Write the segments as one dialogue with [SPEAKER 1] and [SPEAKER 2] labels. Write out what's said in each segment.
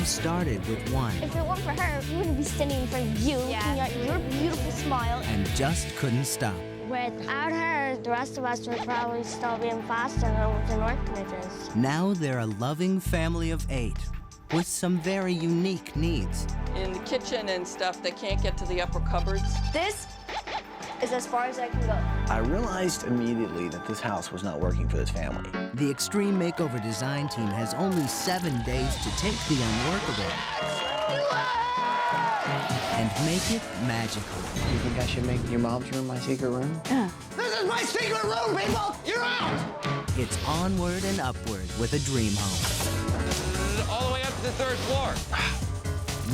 [SPEAKER 1] started with one.
[SPEAKER 2] If it weren't for her, we wouldn't be standing in front of you, looking at your beautiful smile.
[SPEAKER 1] And just couldn't stop.
[SPEAKER 2] Without her, the rest of us would probably still be in Boston or within orphanages.
[SPEAKER 1] Now they're a loving family of 8 with some very unique needs.
[SPEAKER 3] In the kitchen and stuff, they can't get to the upper cupboards.
[SPEAKER 2] This is as far as I can go.
[SPEAKER 4] I realized immediately that this house was not working for this family.
[SPEAKER 1] The Extreme Makeover design team has only 7 days to take the unworkable and make it magical.
[SPEAKER 4] You think I should make your mom's room my secret room?
[SPEAKER 2] Yeah.
[SPEAKER 4] This is my secret room, people! You're out!
[SPEAKER 1] It's onward and upward with a dream home.
[SPEAKER 5] All the way up to the 3rd floor.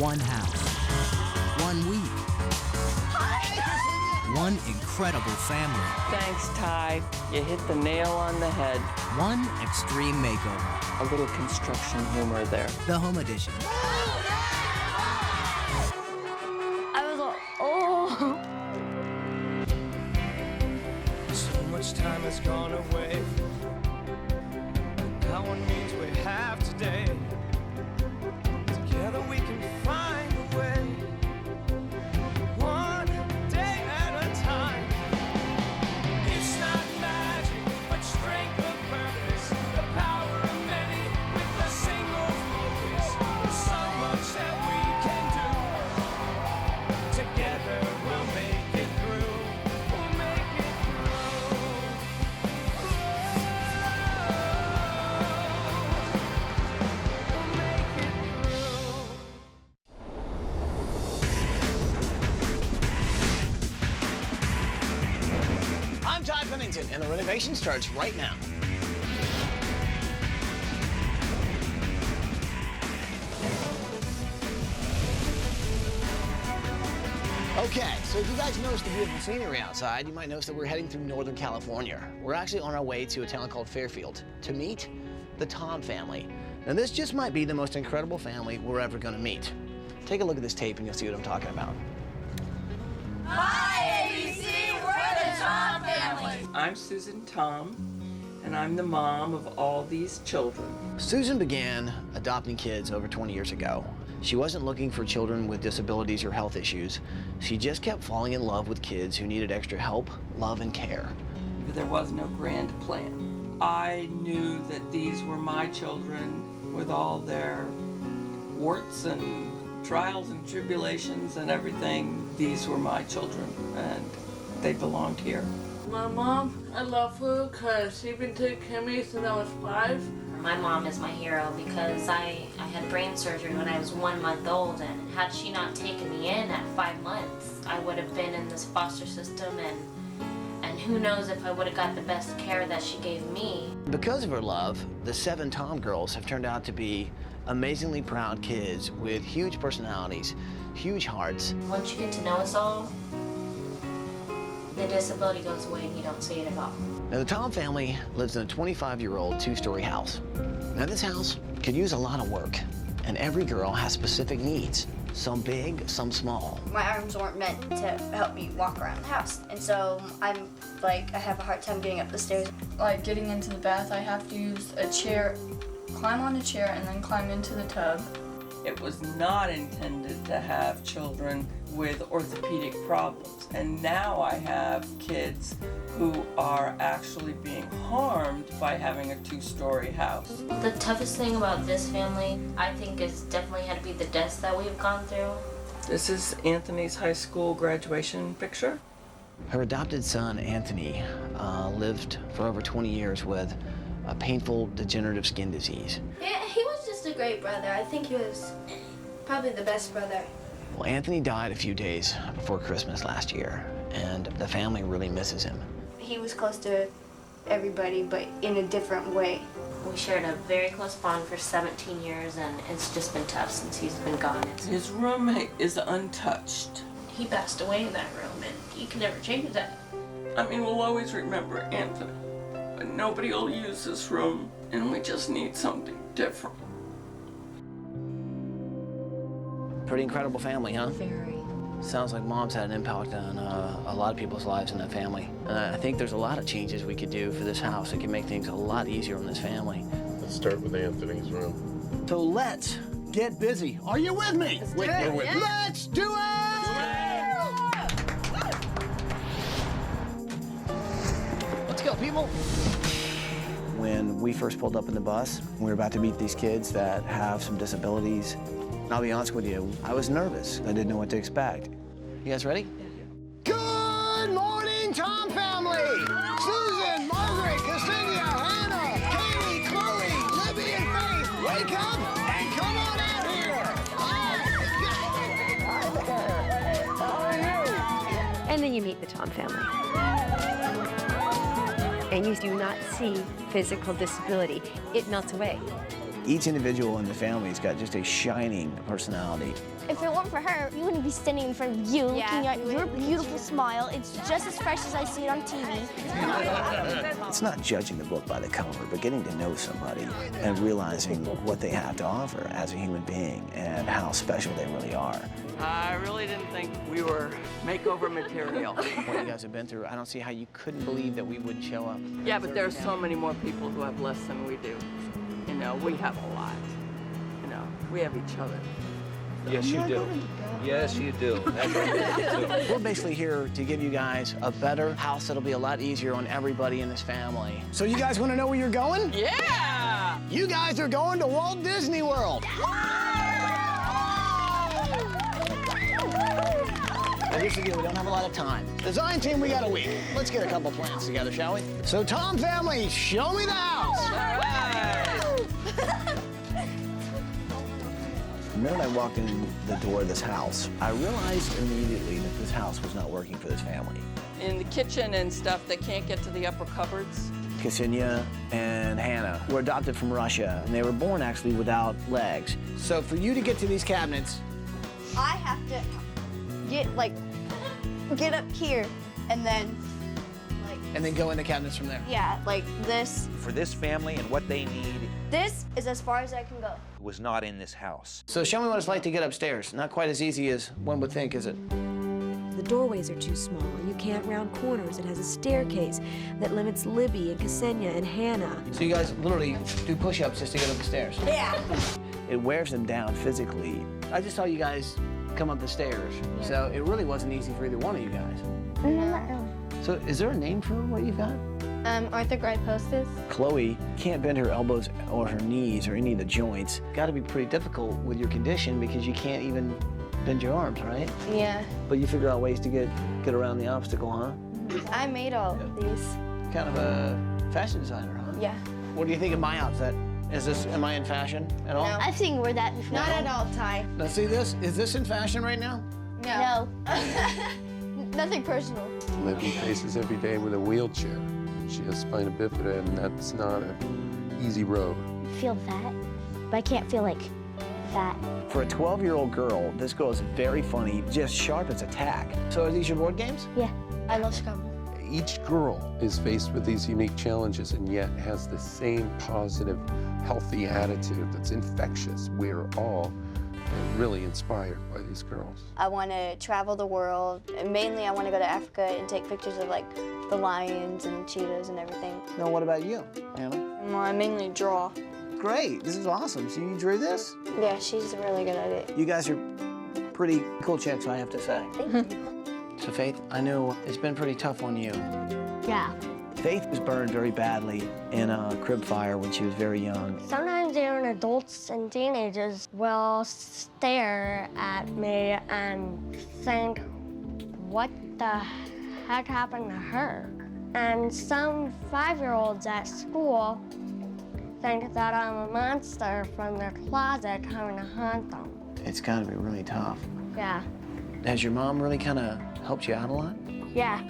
[SPEAKER 1] One house, 1 week, one incredible family.
[SPEAKER 3] Thanks, Ty. You hit the nail on the head.
[SPEAKER 1] One extreme makeover.
[SPEAKER 3] A little construction humor there.
[SPEAKER 1] The home edition.
[SPEAKER 2] I was like, oh.
[SPEAKER 6] So much time has gone away. Now one means we have today. Together we can find a way. One day at a time. It's not magic, but strength of purpose. The power of many with a single focus. There's so much that we can do. Together we'll make it through. We'll make it through. We'll make it through.
[SPEAKER 4] I'm Todd Pennington, and the renovation starts right now. Okay, so if you guys notice the beautiful scenery outside, you might notice that we're heading through Northern California. We're actually on our way to a town called Fairfield to meet the Tom family. Now, this just might be the most incredible family we're ever gonna meet. Take a look at this tape and you'll see what I'm talking about.
[SPEAKER 3] I'm Susan Tom, and I'm the mom of all these children.
[SPEAKER 4] Susan began adopting kids over 20 years ago. She wasn't looking for children with disabilities or health issues. She just kept falling in love with kids who needed extra help, love, and care.
[SPEAKER 3] There was no grand plan. I knew that these were my children with all their warts and trials and tribulations and everything. These were my children, and they belonged here.
[SPEAKER 7] My mom, I love her because she's been taking care of me since I was 5.
[SPEAKER 8] My mom is my hero because I had brain surgery when I was 1 month old, and had she not taken me in at 5 months, I would have been in this foster system, and who knows if I would have got the best care that she gave me.
[SPEAKER 4] Because of her love, the 7 Tom girls have turned out to be amazingly proud kids with huge personalities, huge hearts.
[SPEAKER 8] Once you get to know us all, the disability goes away and you don't see it at all.
[SPEAKER 4] Now, the Tom family lives in a 25-year-old 2-story house. Now, this house could use a lot of work, and every girl has specific needs, some big, some small.
[SPEAKER 9] My arms weren't meant to help me walk around the house, and so I have a hard time getting up the stairs.
[SPEAKER 7] Like getting into the bath, I have to use a chair, climb on a chair, and then climb into the tub.
[SPEAKER 3] It was not intended to have children with orthopedic problems, and now I have kids who are actually being harmed by having a 2-story house.
[SPEAKER 8] The toughest thing about this family, I think, is definitely had to be the deaths that we've gone through.
[SPEAKER 3] This is Anthony's high school graduation picture.
[SPEAKER 4] Her adopted son, Anthony, lived for over 20 years with a painful degenerative skin disease.
[SPEAKER 9] Yeah, he was just a great brother. I think he was probably the best brother.
[SPEAKER 4] Well, Anthony died a few days before Christmas last year, and the family really misses him.
[SPEAKER 9] He was close to everybody, but in a different way.
[SPEAKER 8] We shared a very close bond for 17 years, and it's just been tough since he's been gone.
[SPEAKER 3] His room is untouched.
[SPEAKER 8] He passed away in that room, and you can never change that.
[SPEAKER 3] I mean, we'll always remember Anthony, but nobody will use this room, and we just need something different.
[SPEAKER 4] Pretty incredible family, huh?
[SPEAKER 8] Very.
[SPEAKER 4] Sounds like Mom's had an impact on a lot of people's lives in that family. And I think there's a lot of changes we could do for this house that can make things a lot easier on this family.
[SPEAKER 5] Let's start with Anthony's room.
[SPEAKER 4] So let's get busy. Are you with me? Let's do it! Let's go, people. When we first pulled up in the bus, we were about to meet these kids that have some disabilities. And I'll be honest with you, I was nervous. I didn't know what to expect. You guys ready? Good morning, Tom family! Susan, Margaret, Ksenia, Hannah, Katie, Chloe, Libby, and Faith, wake up and come on out here! Hi there! How are you?
[SPEAKER 5] And then you meet the Tom family. And you do not see physical disability. It melts away.
[SPEAKER 4] Each individual in the family's got just a shining personality.
[SPEAKER 2] If it weren't for her, you wouldn't be standing in front of you looking at your beautiful smile. It's just as fresh as I see it on TV.
[SPEAKER 4] It's not judging the book by the cover, but getting to know somebody and realizing what they have to offer as a human being and how special they really are.
[SPEAKER 3] I really didn't think we were makeover material.
[SPEAKER 4] What you guys have been through, I don't see how you couldn't believe that we wouldn't show up.
[SPEAKER 3] Yeah, but there's so many more people who have less than we do. You know, we have a lot. You know, we have each other.
[SPEAKER 10] Yes, you do. Yes, you do. That's what we do.
[SPEAKER 4] We're basically here to give you guys a better house that'll be a lot easier on everybody in this family. So you guys want to know where you're going?
[SPEAKER 3] Yeah!
[SPEAKER 4] You guys are going to Walt Disney World. Now, just again, we don't have a lot of time. Design team, we got a week. Let's get a couple plans together, shall we? So Tom family, show me the house.
[SPEAKER 3] All right.
[SPEAKER 4] The minute I walked in the door of this house, I realized immediately that this house was not working for this family.
[SPEAKER 3] In the kitchen and stuff, they can't get to the upper cupboards.
[SPEAKER 4] Ksenia and Hannah were adopted from Russia, and they were born actually without legs. So for you to get to these cabinets,
[SPEAKER 9] I have to get up here and then
[SPEAKER 4] go in the cabinets from there.
[SPEAKER 9] yeah, like this.
[SPEAKER 10] For this family and what they need
[SPEAKER 9] This is as far as I can go.
[SPEAKER 10] was not in this house.
[SPEAKER 4] So show me what it's like to get upstairs. Not quite as easy as one would think, is it?
[SPEAKER 5] The doorways are too small. You can't round corners. It has a staircase that limits Libby and Ksenia and Hannah.
[SPEAKER 4] So you guys literally do push-ups just to get up the stairs.
[SPEAKER 9] Yeah.
[SPEAKER 4] It wears them down physically. I just saw you guys come up the stairs, so it really wasn't easy for either one of you guys.
[SPEAKER 2] No.
[SPEAKER 4] So is there a name for what you've got?
[SPEAKER 2] Arthrogryposis.
[SPEAKER 4] Chloe can't bend her elbows or her knees or any of the joints. Got to be pretty difficult with your condition because you can't even bend your arms, right?
[SPEAKER 2] Yeah.
[SPEAKER 4] But you figure out ways to get around the obstacle, huh?
[SPEAKER 2] I made all of these.
[SPEAKER 4] Kind of a fashion designer, huh?
[SPEAKER 2] Yeah.
[SPEAKER 4] What do you think of my outfit? Am I in fashion at all?
[SPEAKER 2] I've seen you wear that before. Not at all, Ty.
[SPEAKER 4] Now see this? Is this in fashion right now?
[SPEAKER 2] No. Nothing personal.
[SPEAKER 11] Libby faces every day with a wheelchair. She has spina bifida, and that's not an easy road.
[SPEAKER 2] I feel fat, but I can't feel like fat.
[SPEAKER 4] For a 12-year-old girl, this girl is very funny, just sharp as a tack. So are these your board games?
[SPEAKER 2] Yeah. I love Scrabble.
[SPEAKER 11] Each girl is faced with these unique challenges and yet has the same positive, healthy attitude that's infectious. We're all really inspired by these girls.
[SPEAKER 9] I want to travel the world. And mainly, I want to go to Africa and take pictures of like the lions and cheetahs and everything.
[SPEAKER 4] Now, what about you, Hannah?
[SPEAKER 7] Well, I mainly draw.
[SPEAKER 4] Great, this is awesome. So you drew this?
[SPEAKER 9] Yeah, she's really good at it.
[SPEAKER 4] You guys are pretty cool chicks, I have to say.
[SPEAKER 9] Thank you.
[SPEAKER 4] So Faith, I know it's been pretty tough on you.
[SPEAKER 2] Yeah.
[SPEAKER 4] Faith was burned very badly in a crib fire when she was very young.
[SPEAKER 2] Sometimes even adults and teenagers will stare at me and think, what the heck happened to her? And some 5-year-olds at school think that I'm a monster from their closet coming to haunt them.
[SPEAKER 4] It's gotta be really tough.
[SPEAKER 2] Yeah.
[SPEAKER 4] Has your mom really kind of helped you out a lot?
[SPEAKER 2] Yeah.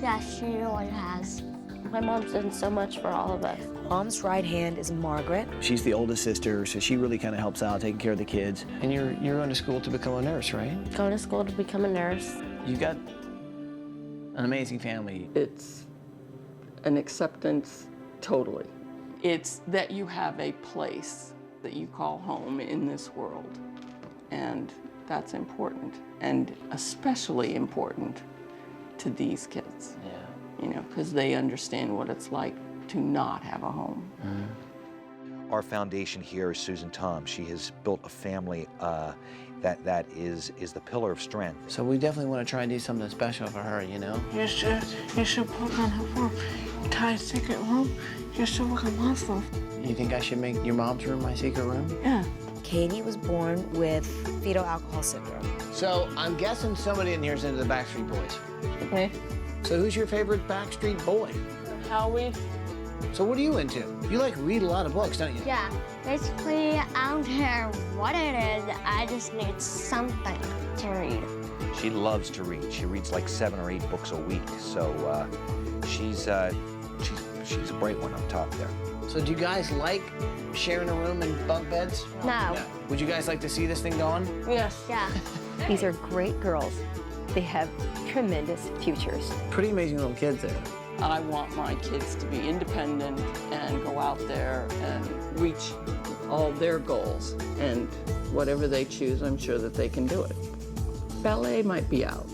[SPEAKER 2] Yeah, she really has. My mom's done so much for all of us.
[SPEAKER 5] Mom's right hand is Margaret.
[SPEAKER 4] She's the oldest sister, so she really kind of helps out, taking care of the kids. And you're going to school to become a nurse, right?
[SPEAKER 2] Going to school to become a nurse.
[SPEAKER 4] You've got an amazing family.
[SPEAKER 3] It's an acceptance, totally. It's that you have a place that you call home in this world. And that's important, and especially important to these kids.
[SPEAKER 4] Yeah.
[SPEAKER 3] You know, because they understand what it's like to not have a home.
[SPEAKER 12] Our foundation here is Susan Tom. She has built a family that is the pillar of strength.
[SPEAKER 4] So we definitely want to try and do something special for her, you know?
[SPEAKER 13] You should put on her room, tie a secret room. You should look at mom's room.
[SPEAKER 4] You think I should make your mom's room my secret room?
[SPEAKER 13] Yeah.
[SPEAKER 5] Katie was born with fetal alcohol syndrome.
[SPEAKER 4] So I'm guessing somebody in here is into the Backstreet Boys.
[SPEAKER 13] Me.
[SPEAKER 4] So who's your favorite Backstreet boy?
[SPEAKER 13] Howie.
[SPEAKER 4] So what are you into? You like read a lot of books, don't you?
[SPEAKER 2] Yeah, basically, I don't care what it is. I just need something to read.
[SPEAKER 12] She loves to read. She reads like 7 or 8 books a week. So she's a bright one up top there.
[SPEAKER 4] So do you guys like sharing a room and bunk beds?
[SPEAKER 2] No.
[SPEAKER 4] Would you guys like to see this thing going?
[SPEAKER 13] Yes.
[SPEAKER 2] Yeah.
[SPEAKER 14] These are great girls. They have tremendous futures.
[SPEAKER 4] Pretty amazing little kids there.
[SPEAKER 3] I want my kids to be independent and go out there and reach all their goals. And whatever they choose, I'm sure that they can do it. Ballet might be out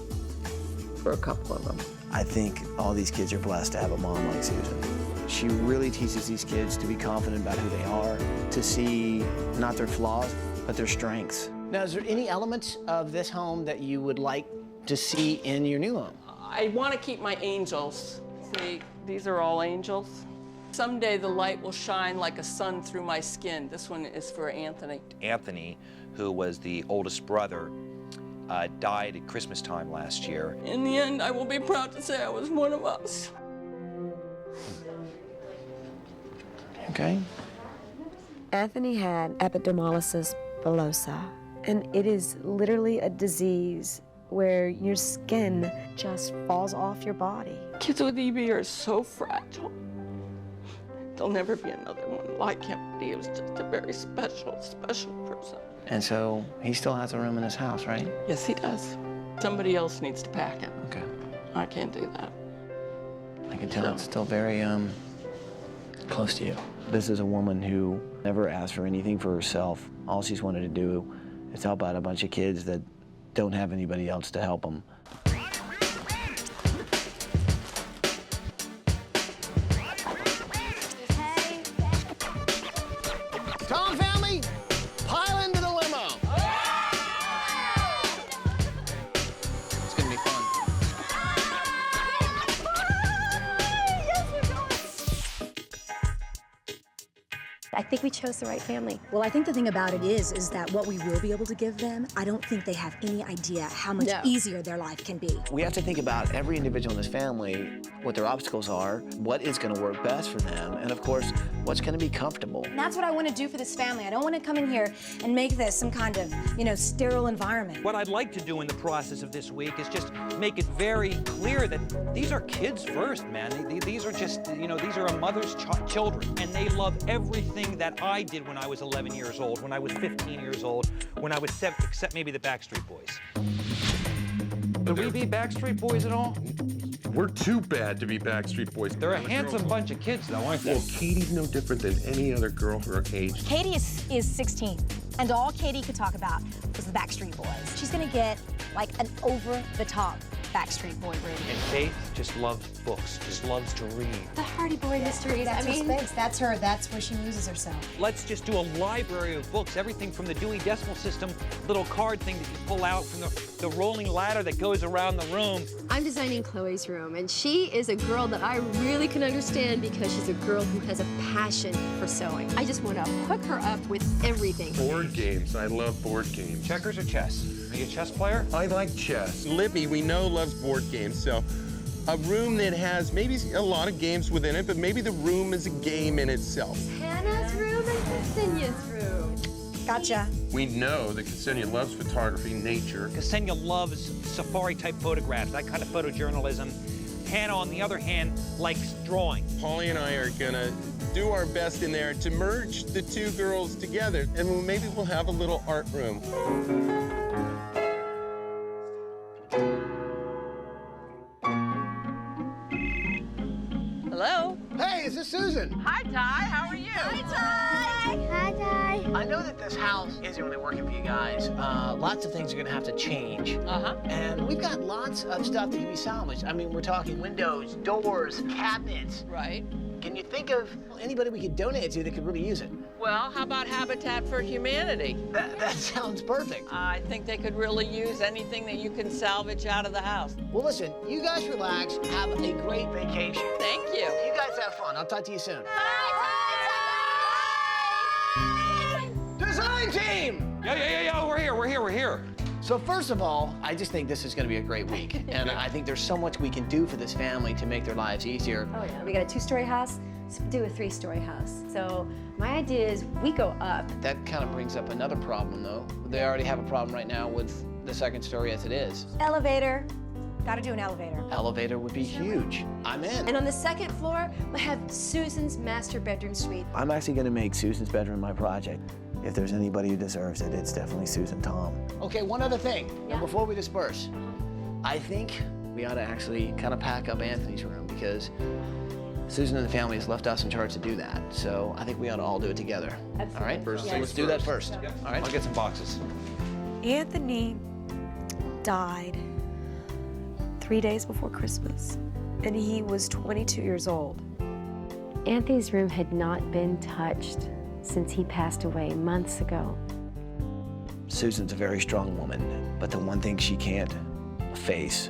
[SPEAKER 3] for a couple of them.
[SPEAKER 4] I think all these kids are blessed to have a mom like Susan. She really teaches these kids to be confident about who they are, to see not their flaws, but their strengths. Now, is there any elements of this home that you would like to see in your new home?
[SPEAKER 3] I want to keep my angels. See, these are all angels. Someday the light will shine like a sun through my skin. This one is for Anthony.
[SPEAKER 12] Anthony, who was the oldest brother, died at Christmas time last year.
[SPEAKER 3] In the end, I will be proud to say I was one of us.
[SPEAKER 4] Okay.
[SPEAKER 5] Anthony had epidermolysis bullosa, and it is literally a disease where your skin just falls off your body.
[SPEAKER 3] Kids with EB are so fragile. There'll never be another one like him. He was just a very special person.
[SPEAKER 4] And so he still has a room in his house, right?
[SPEAKER 3] Yes, he does. Somebody else needs to pack it.
[SPEAKER 4] Okay.
[SPEAKER 3] I can't do that.
[SPEAKER 4] I can tell it's still very close to you. This is a woman who never asked for anything for herself. All she's wanted to do is help out a bunch of kids that don't have anybody else to help them.
[SPEAKER 2] Hey.
[SPEAKER 4] Tom family, pile into the limo. It's gonna be fun.
[SPEAKER 14] I think we chose the right family.
[SPEAKER 15] Well, I think the thing about it is that what we will be able to give them, I don't think they have any idea how much easier their life can be.
[SPEAKER 4] We have to think about every individual in this family, what their obstacles are, what is going to work best for them, and of course, what's going to be comfortable.
[SPEAKER 15] And that's what I want to do for this family. I don't want to come in here and make this some kind of, sterile environment.
[SPEAKER 10] What I'd like to do in the process of this week is just make it very clear that these are kids first, man. These are just, these are a mother's children, and they love everything that I did when I was 11 years old, when I was 15 years old, when I was 7, except maybe the Backstreet Boys. Do we be Backstreet Boys at all?
[SPEAKER 11] We're too bad to be Backstreet Boys.
[SPEAKER 10] They're a handsome bunch of kids, though, aren't they?
[SPEAKER 11] Well, Katie's no different than any other girl her age.
[SPEAKER 15] Katie is 16, and all Katie could talk about was the Backstreet Boys. She's gonna get like an over-the-top Backstreet Boy rating.
[SPEAKER 10] And Faith just loves books, just loves to read.
[SPEAKER 14] The Hardy Boy mysteries.
[SPEAKER 15] That's her space. That's her. That's where she loses herself.
[SPEAKER 10] Let's just do a library of books, everything from the Dewey Decimal System little card thing that you pull out from the rolling ladder that goes around the room.
[SPEAKER 14] I'm designing Chloe's room, and she is a girl that I really can understand because she's a girl who has a passion for sewing. I just want to hook her up with everything.
[SPEAKER 11] Board games. I love board games.
[SPEAKER 10] Checkers or chess? Are you a chess player?
[SPEAKER 11] I like chess. Libby, we know, loves board games, so a room that has maybe a lot of games within it, but maybe the room is a game in itself.
[SPEAKER 14] Hannah's room and Ksenia's room.
[SPEAKER 15] Gotcha.
[SPEAKER 11] We know that Ksenia loves photography, nature.
[SPEAKER 10] Ksenia loves safari-type photographs, that kind of photojournalism. Hannah, on the other hand, likes drawing.
[SPEAKER 11] Polly and I are gonna do our best in there to merge the two girls together, and maybe we'll have a little art room.
[SPEAKER 3] Hello?
[SPEAKER 4] Hey, is this Susan?
[SPEAKER 3] Hi, Ty. How are you?
[SPEAKER 2] Hi, Ty. Hi, Ty.
[SPEAKER 4] I know that this house isn't really working for you guys. Lots of things are gonna have to change. And we've got lots of stuff that can be salvaged. I mean, we're talking windows, doors, cabinets.
[SPEAKER 3] Right.
[SPEAKER 4] Can you think of anybody we could donate it to that could really use it?
[SPEAKER 3] Well, how about Habitat for Humanity?
[SPEAKER 4] That sounds perfect.
[SPEAKER 3] I think they could really use anything that you can salvage out of the house.
[SPEAKER 4] Well, listen, you guys relax. Have a great vacation.
[SPEAKER 3] Thank you.
[SPEAKER 4] You guys have fun. I'll talk to you soon. Design team!
[SPEAKER 10] Yeah, we're here.
[SPEAKER 4] So first of all, I just think this is going to be a great week. And I think there's so much we can do for this family to make their lives easier.
[SPEAKER 14] Oh yeah, we got a 2-story house, let's do a 3-story house. So my idea is we go up.
[SPEAKER 4] That kind of brings up another problem, though. They already have a problem right now with the 2nd story as it is.
[SPEAKER 15] Elevator. Gotta do an elevator.
[SPEAKER 4] Elevator would be huge. I'm in.
[SPEAKER 14] And on the 2nd floor, we'll have Susan's master bedroom suite.
[SPEAKER 4] I'm actually going to make Susan's bedroom my project. If there's anybody who deserves it, it's definitely Susan Tom. Okay, one other thing. Yeah. Before we disperse, I think we ought to actually kind of pack up Anthony's room because Susan and the family has left us in charge to do that. So I think we ought to all do it together.
[SPEAKER 14] Absolutely.
[SPEAKER 4] All right?
[SPEAKER 10] First
[SPEAKER 4] So let's do that first.
[SPEAKER 10] Yep.
[SPEAKER 4] All right?
[SPEAKER 10] I'll get some boxes.
[SPEAKER 5] Anthony died 3 days before Christmas, and he was 22 years old.
[SPEAKER 2] Anthony's room had not been touched since he passed away months ago.
[SPEAKER 4] Susan's a very strong woman, but the one thing she can't face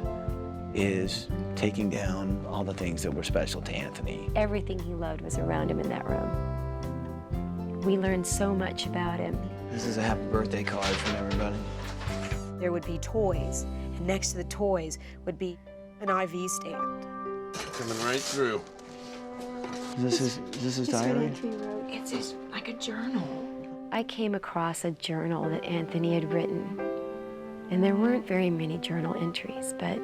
[SPEAKER 4] is taking down all the things that were special to Anthony.
[SPEAKER 2] Everything he loved was around him in that room. We learned so much about him.
[SPEAKER 4] This is a happy birthday card from everybody.
[SPEAKER 5] There would be toys, and next to the toys would be an IV stand.
[SPEAKER 11] Coming right through.
[SPEAKER 4] Is this his diary?
[SPEAKER 13] It's like a journal.
[SPEAKER 2] I came across a journal that Anthony had written, and there weren't very many journal entries, but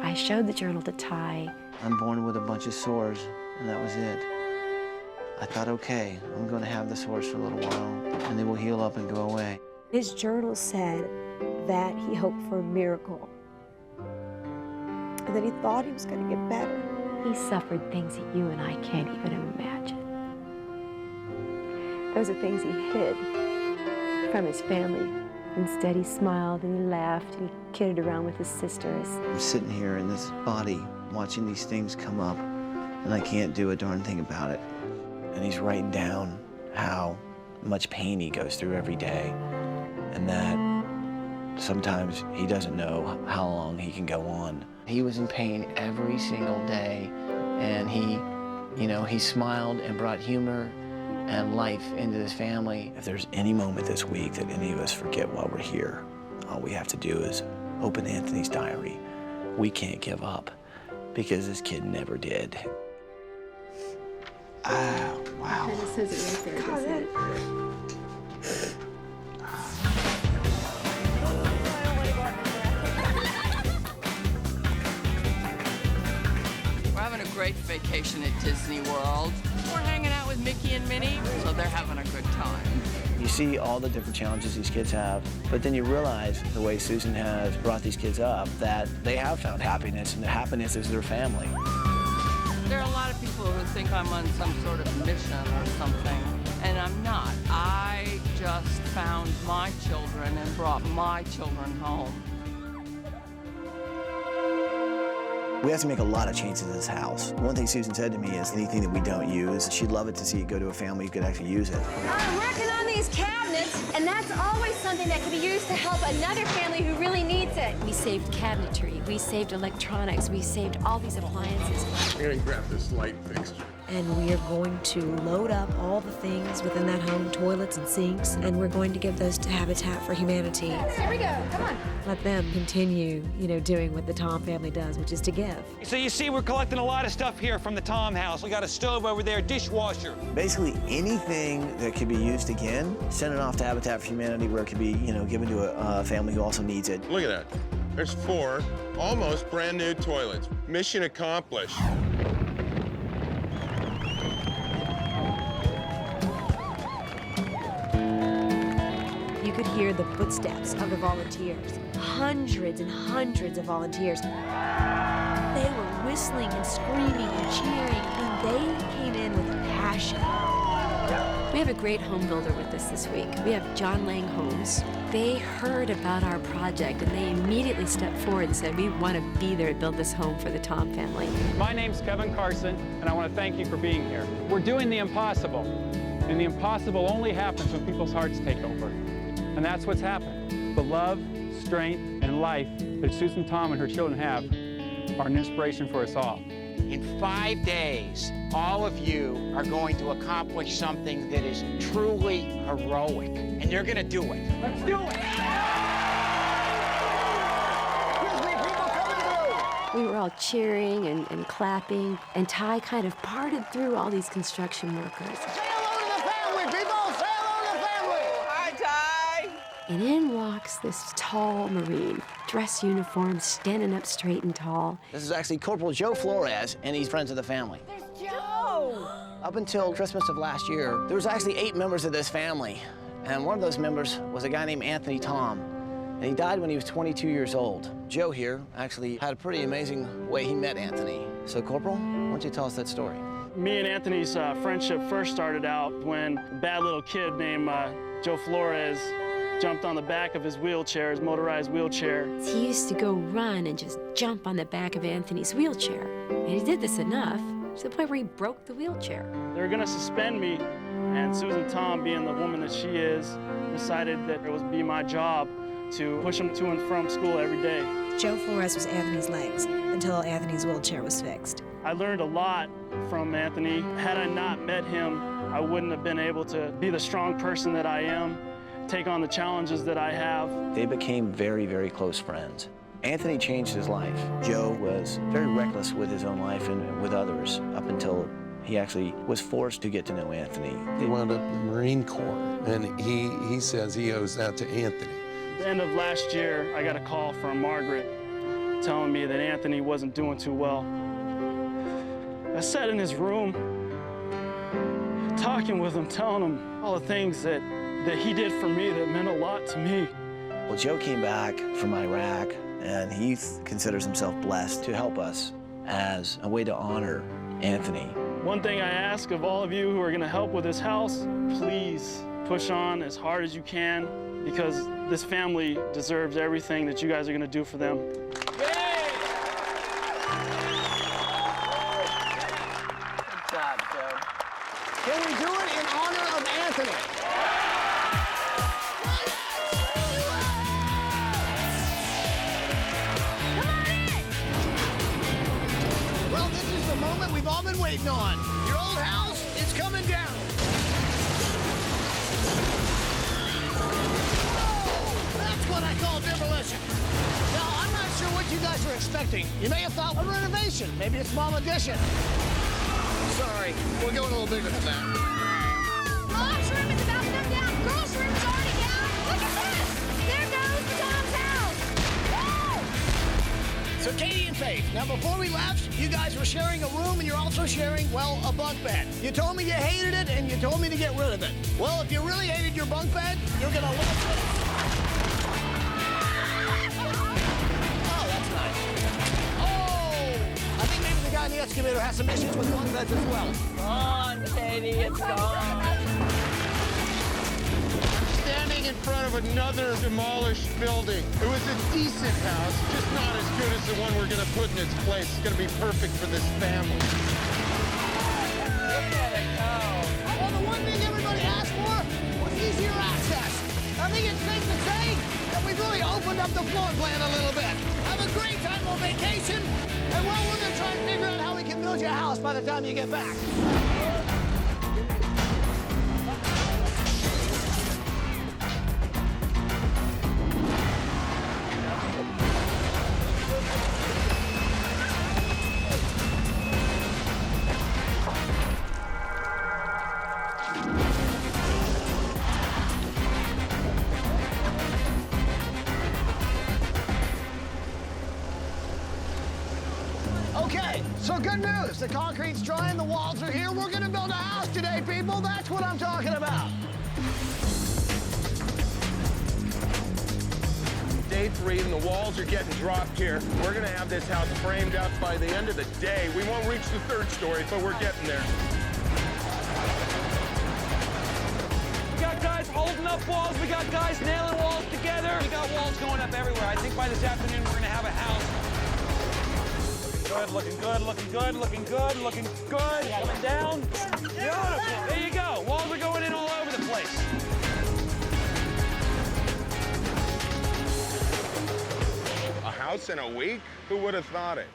[SPEAKER 2] I showed the journal to Ty.
[SPEAKER 4] I'm born with a bunch of sores, and that was it. I thought, okay, I'm going to have the sores for a little while, and they will heal up and go away.
[SPEAKER 5] His journal said that he hoped for a miracle, and that he thought he was going to get better.
[SPEAKER 2] He suffered things that you and I can't even imagine. Those are things he hid from his family. Instead, he smiled and he laughed and he kidded around with his sisters.
[SPEAKER 4] I'm sitting here in this body, watching these things come up, and I can't do a darn thing about it. And he's writing down how much pain he goes through every day, and that sometimes he doesn't know how long he can go on. He was in pain every single day, and he smiled and brought humor and life into this family. If there's any moment this week that any of us forget while we're here, all we have to do is open Anthony's diary. We can't give up, because this kid never did. Oh, wow.
[SPEAKER 14] It says it right there, doesn't it?
[SPEAKER 3] We're having a great vacation at Disney World. We're hanging out with Mickey and Minnie, so they're having a good time.
[SPEAKER 4] You see all the different challenges these kids have, but then you realize the way Susan has brought these kids up, that they have found happiness, and the happiness is their family.
[SPEAKER 3] There are a lot of people who think I'm on some sort of mission or something, and I'm not. I just found my children and brought my children home.
[SPEAKER 4] We have to make a lot of changes in this house. One thing Susan said to me is anything that we don't use, she'd love it to see it go to a family who could actually use it.
[SPEAKER 14] I'm working on these cabinets, and that's always something that can be used to help another family who really needs it.
[SPEAKER 2] We saved cabinetry, we saved electronics, we saved all these appliances.
[SPEAKER 11] I'm gonna grab this light fixture.
[SPEAKER 5] And we are going to load up all the things within that home, toilets and sinks, and we're going to give those to Habitat for Humanity.
[SPEAKER 14] Here we go, come on.
[SPEAKER 5] Let them continue, doing what the Tom family does, which is to give.
[SPEAKER 10] So you see, we're collecting a lot of stuff here from the Tom house. We got a stove over there, dishwasher.
[SPEAKER 4] Basically anything that could be used again, send it off to Habitat for Humanity where it could be, given to a family who also needs it.
[SPEAKER 11] Look at that. There's 4 almost brand new toilets. Mission accomplished.
[SPEAKER 5] You could hear the footsteps of the volunteers. Hundreds and hundreds of volunteers. They were whistling and screaming and cheering, and they came in with a passion.
[SPEAKER 16] We have a great home builder with us this week. We have John Lang Homes. They heard about our project and they immediately stepped forward and said, we want to be there to build this home for the Tom family.
[SPEAKER 17] My name's Kevin Carson, and I want to thank you for being here. We're doing the impossible, and the impossible only happens when people's hearts take over. And that's what's happened. The love, strength, and life that Susan, Tom, and her children have are an inspiration for us all.
[SPEAKER 18] In 5 days, all of you are going to accomplish something that is truly heroic, and you're going to do it. Let's do it!
[SPEAKER 16] We were all cheering and clapping, and Ty kind of parted through all these construction workers.
[SPEAKER 4] Say hello to the family, people! Say hello to the family!
[SPEAKER 18] Hi, Ty!
[SPEAKER 16] And in walks this tall Marine, dress uniform, standing up straight and tall.
[SPEAKER 4] This is actually Corporal Joe Flores, and he's friends of the family.
[SPEAKER 18] There's Joe!
[SPEAKER 4] Up until Christmas of last year, there was actually 8 members of this family, and one of those members was a guy named Anthony Tom, and he died when he was 22 years old. Joe here actually had a pretty amazing way he met Anthony. So, Corporal, why don't you tell us that story?
[SPEAKER 19] Me and Anthony's friendship first started out when a bad little kid named Joe Flores jumped on the back of his wheelchair, his motorized wheelchair.
[SPEAKER 16] He used to go run and just jump on the back of Anthony's wheelchair. And he did this enough to the point where he broke the wheelchair.
[SPEAKER 19] They were gonna suspend me, and Susan Tom, being the woman that she is, decided that it would be my job to push him to and from school every day.
[SPEAKER 15] Joe Flores was Anthony's legs until Anthony's wheelchair was fixed.
[SPEAKER 19] I learned a lot from Anthony. Had I not met him, I wouldn't have been able to be the strong person that I am, take on the challenges that I have.
[SPEAKER 4] They became very, very close friends. Anthony changed his life. Joe was very reckless with his own life and with others up until he actually was forced to get to know Anthony.
[SPEAKER 11] He wound up in the Marine Corps, and he says he owes that to Anthony.
[SPEAKER 19] At the end of last year, I got a call from Margaret telling me that Anthony wasn't doing too well. I sat in his room, talking with him, telling him all the things that he did for me that meant a lot to me.
[SPEAKER 4] Well, Joe came back from Iraq, and he considers himself blessed to help us as a way to honor Anthony.
[SPEAKER 19] One thing I ask of all of you who are going to help with this house, please push on as hard as you can, because this family deserves everything that you guys are going to do for them.
[SPEAKER 18] Good job, Joe.
[SPEAKER 4] Can we do it in honor of Anthony? Well, this is the moment we've all been waiting on. Your old house is coming down. Oh, that's what I call demolition. Now, I'm not sure what you guys are expecting. You may have thought a renovation, maybe a small addition. Sorry, we're going a little bigger than that.
[SPEAKER 15] Mom's room is about to come down. Girls' room is already down. Look at this. There goes the Tom's house. Woo!
[SPEAKER 4] So Katie and Faith, now before we left, you guys were sharing a room and you're also sharing, well, a bunk bed. You told me you hated it and you told me to get rid of it. Well, if you really hated your bunk bed, you're gonna love this. Oh, that's nice. Oh, I think maybe the guy in the excavator has some issues with bunk beds as well.
[SPEAKER 18] Come on, Katie, it's gone.
[SPEAKER 20] Standing in front of another demolished building. It was a decent house, just not as good as the one we're going to put in its place. It's going to be perfect for this family.
[SPEAKER 18] Look at it go.
[SPEAKER 4] Well, the one thing everybody asked for was easier access. I think it's safe to say that we've really opened up the floor plan a little bit. Have a great time on vacation, and well, we're going to try and figure out how we can build your house by the time you get back. Okay, so good news. The concrete's dry and the walls are here. We're gonna build a house today, people. That's what I'm talking about.
[SPEAKER 20] Day 3 and the walls are getting dropped here. We're gonna have this house framed up by the end of the day. We won't reach the 3rd story, but we're getting there.
[SPEAKER 10] got guys holding up walls. We got guys nailing walls together. We got walls going up everywhere. I think by this afternoon, we're going to have a house. Good, looking good, looking good, looking good, looking good. Coming down. Beautiful. There you go. Walls are going in all over the place.
[SPEAKER 20] A house in a week? Who would have thought it?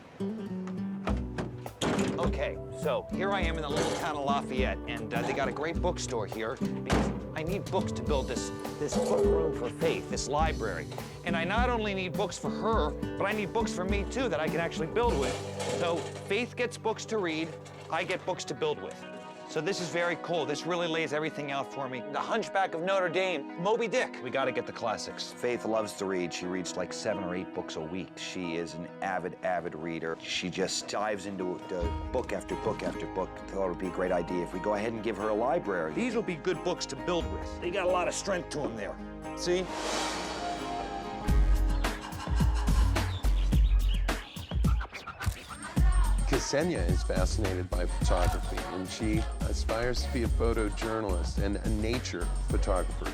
[SPEAKER 12] Okay, so here I am in the little town of Lafayette, and they got a great bookstore here because I need books to build this room for Faith, this library. And I not only need books for her, but I need books for me too that I can actually build with. So Faith gets books to read, I get books to build with. So this is very cool. This really lays everything out for me. The Hunchback of Notre Dame, Moby Dick. We got to get the classics. Faith loves to read. She reads like 7 or 8 books a week. She is an avid reader. She just dives into book after book after book. I thought it would be a great idea if we go ahead and give her a library.
[SPEAKER 10] These will be good books to build with. They got a lot of strength to them there. See?
[SPEAKER 11] Ksenia is fascinated by photography, and she aspires to be a photojournalist and a nature photographer.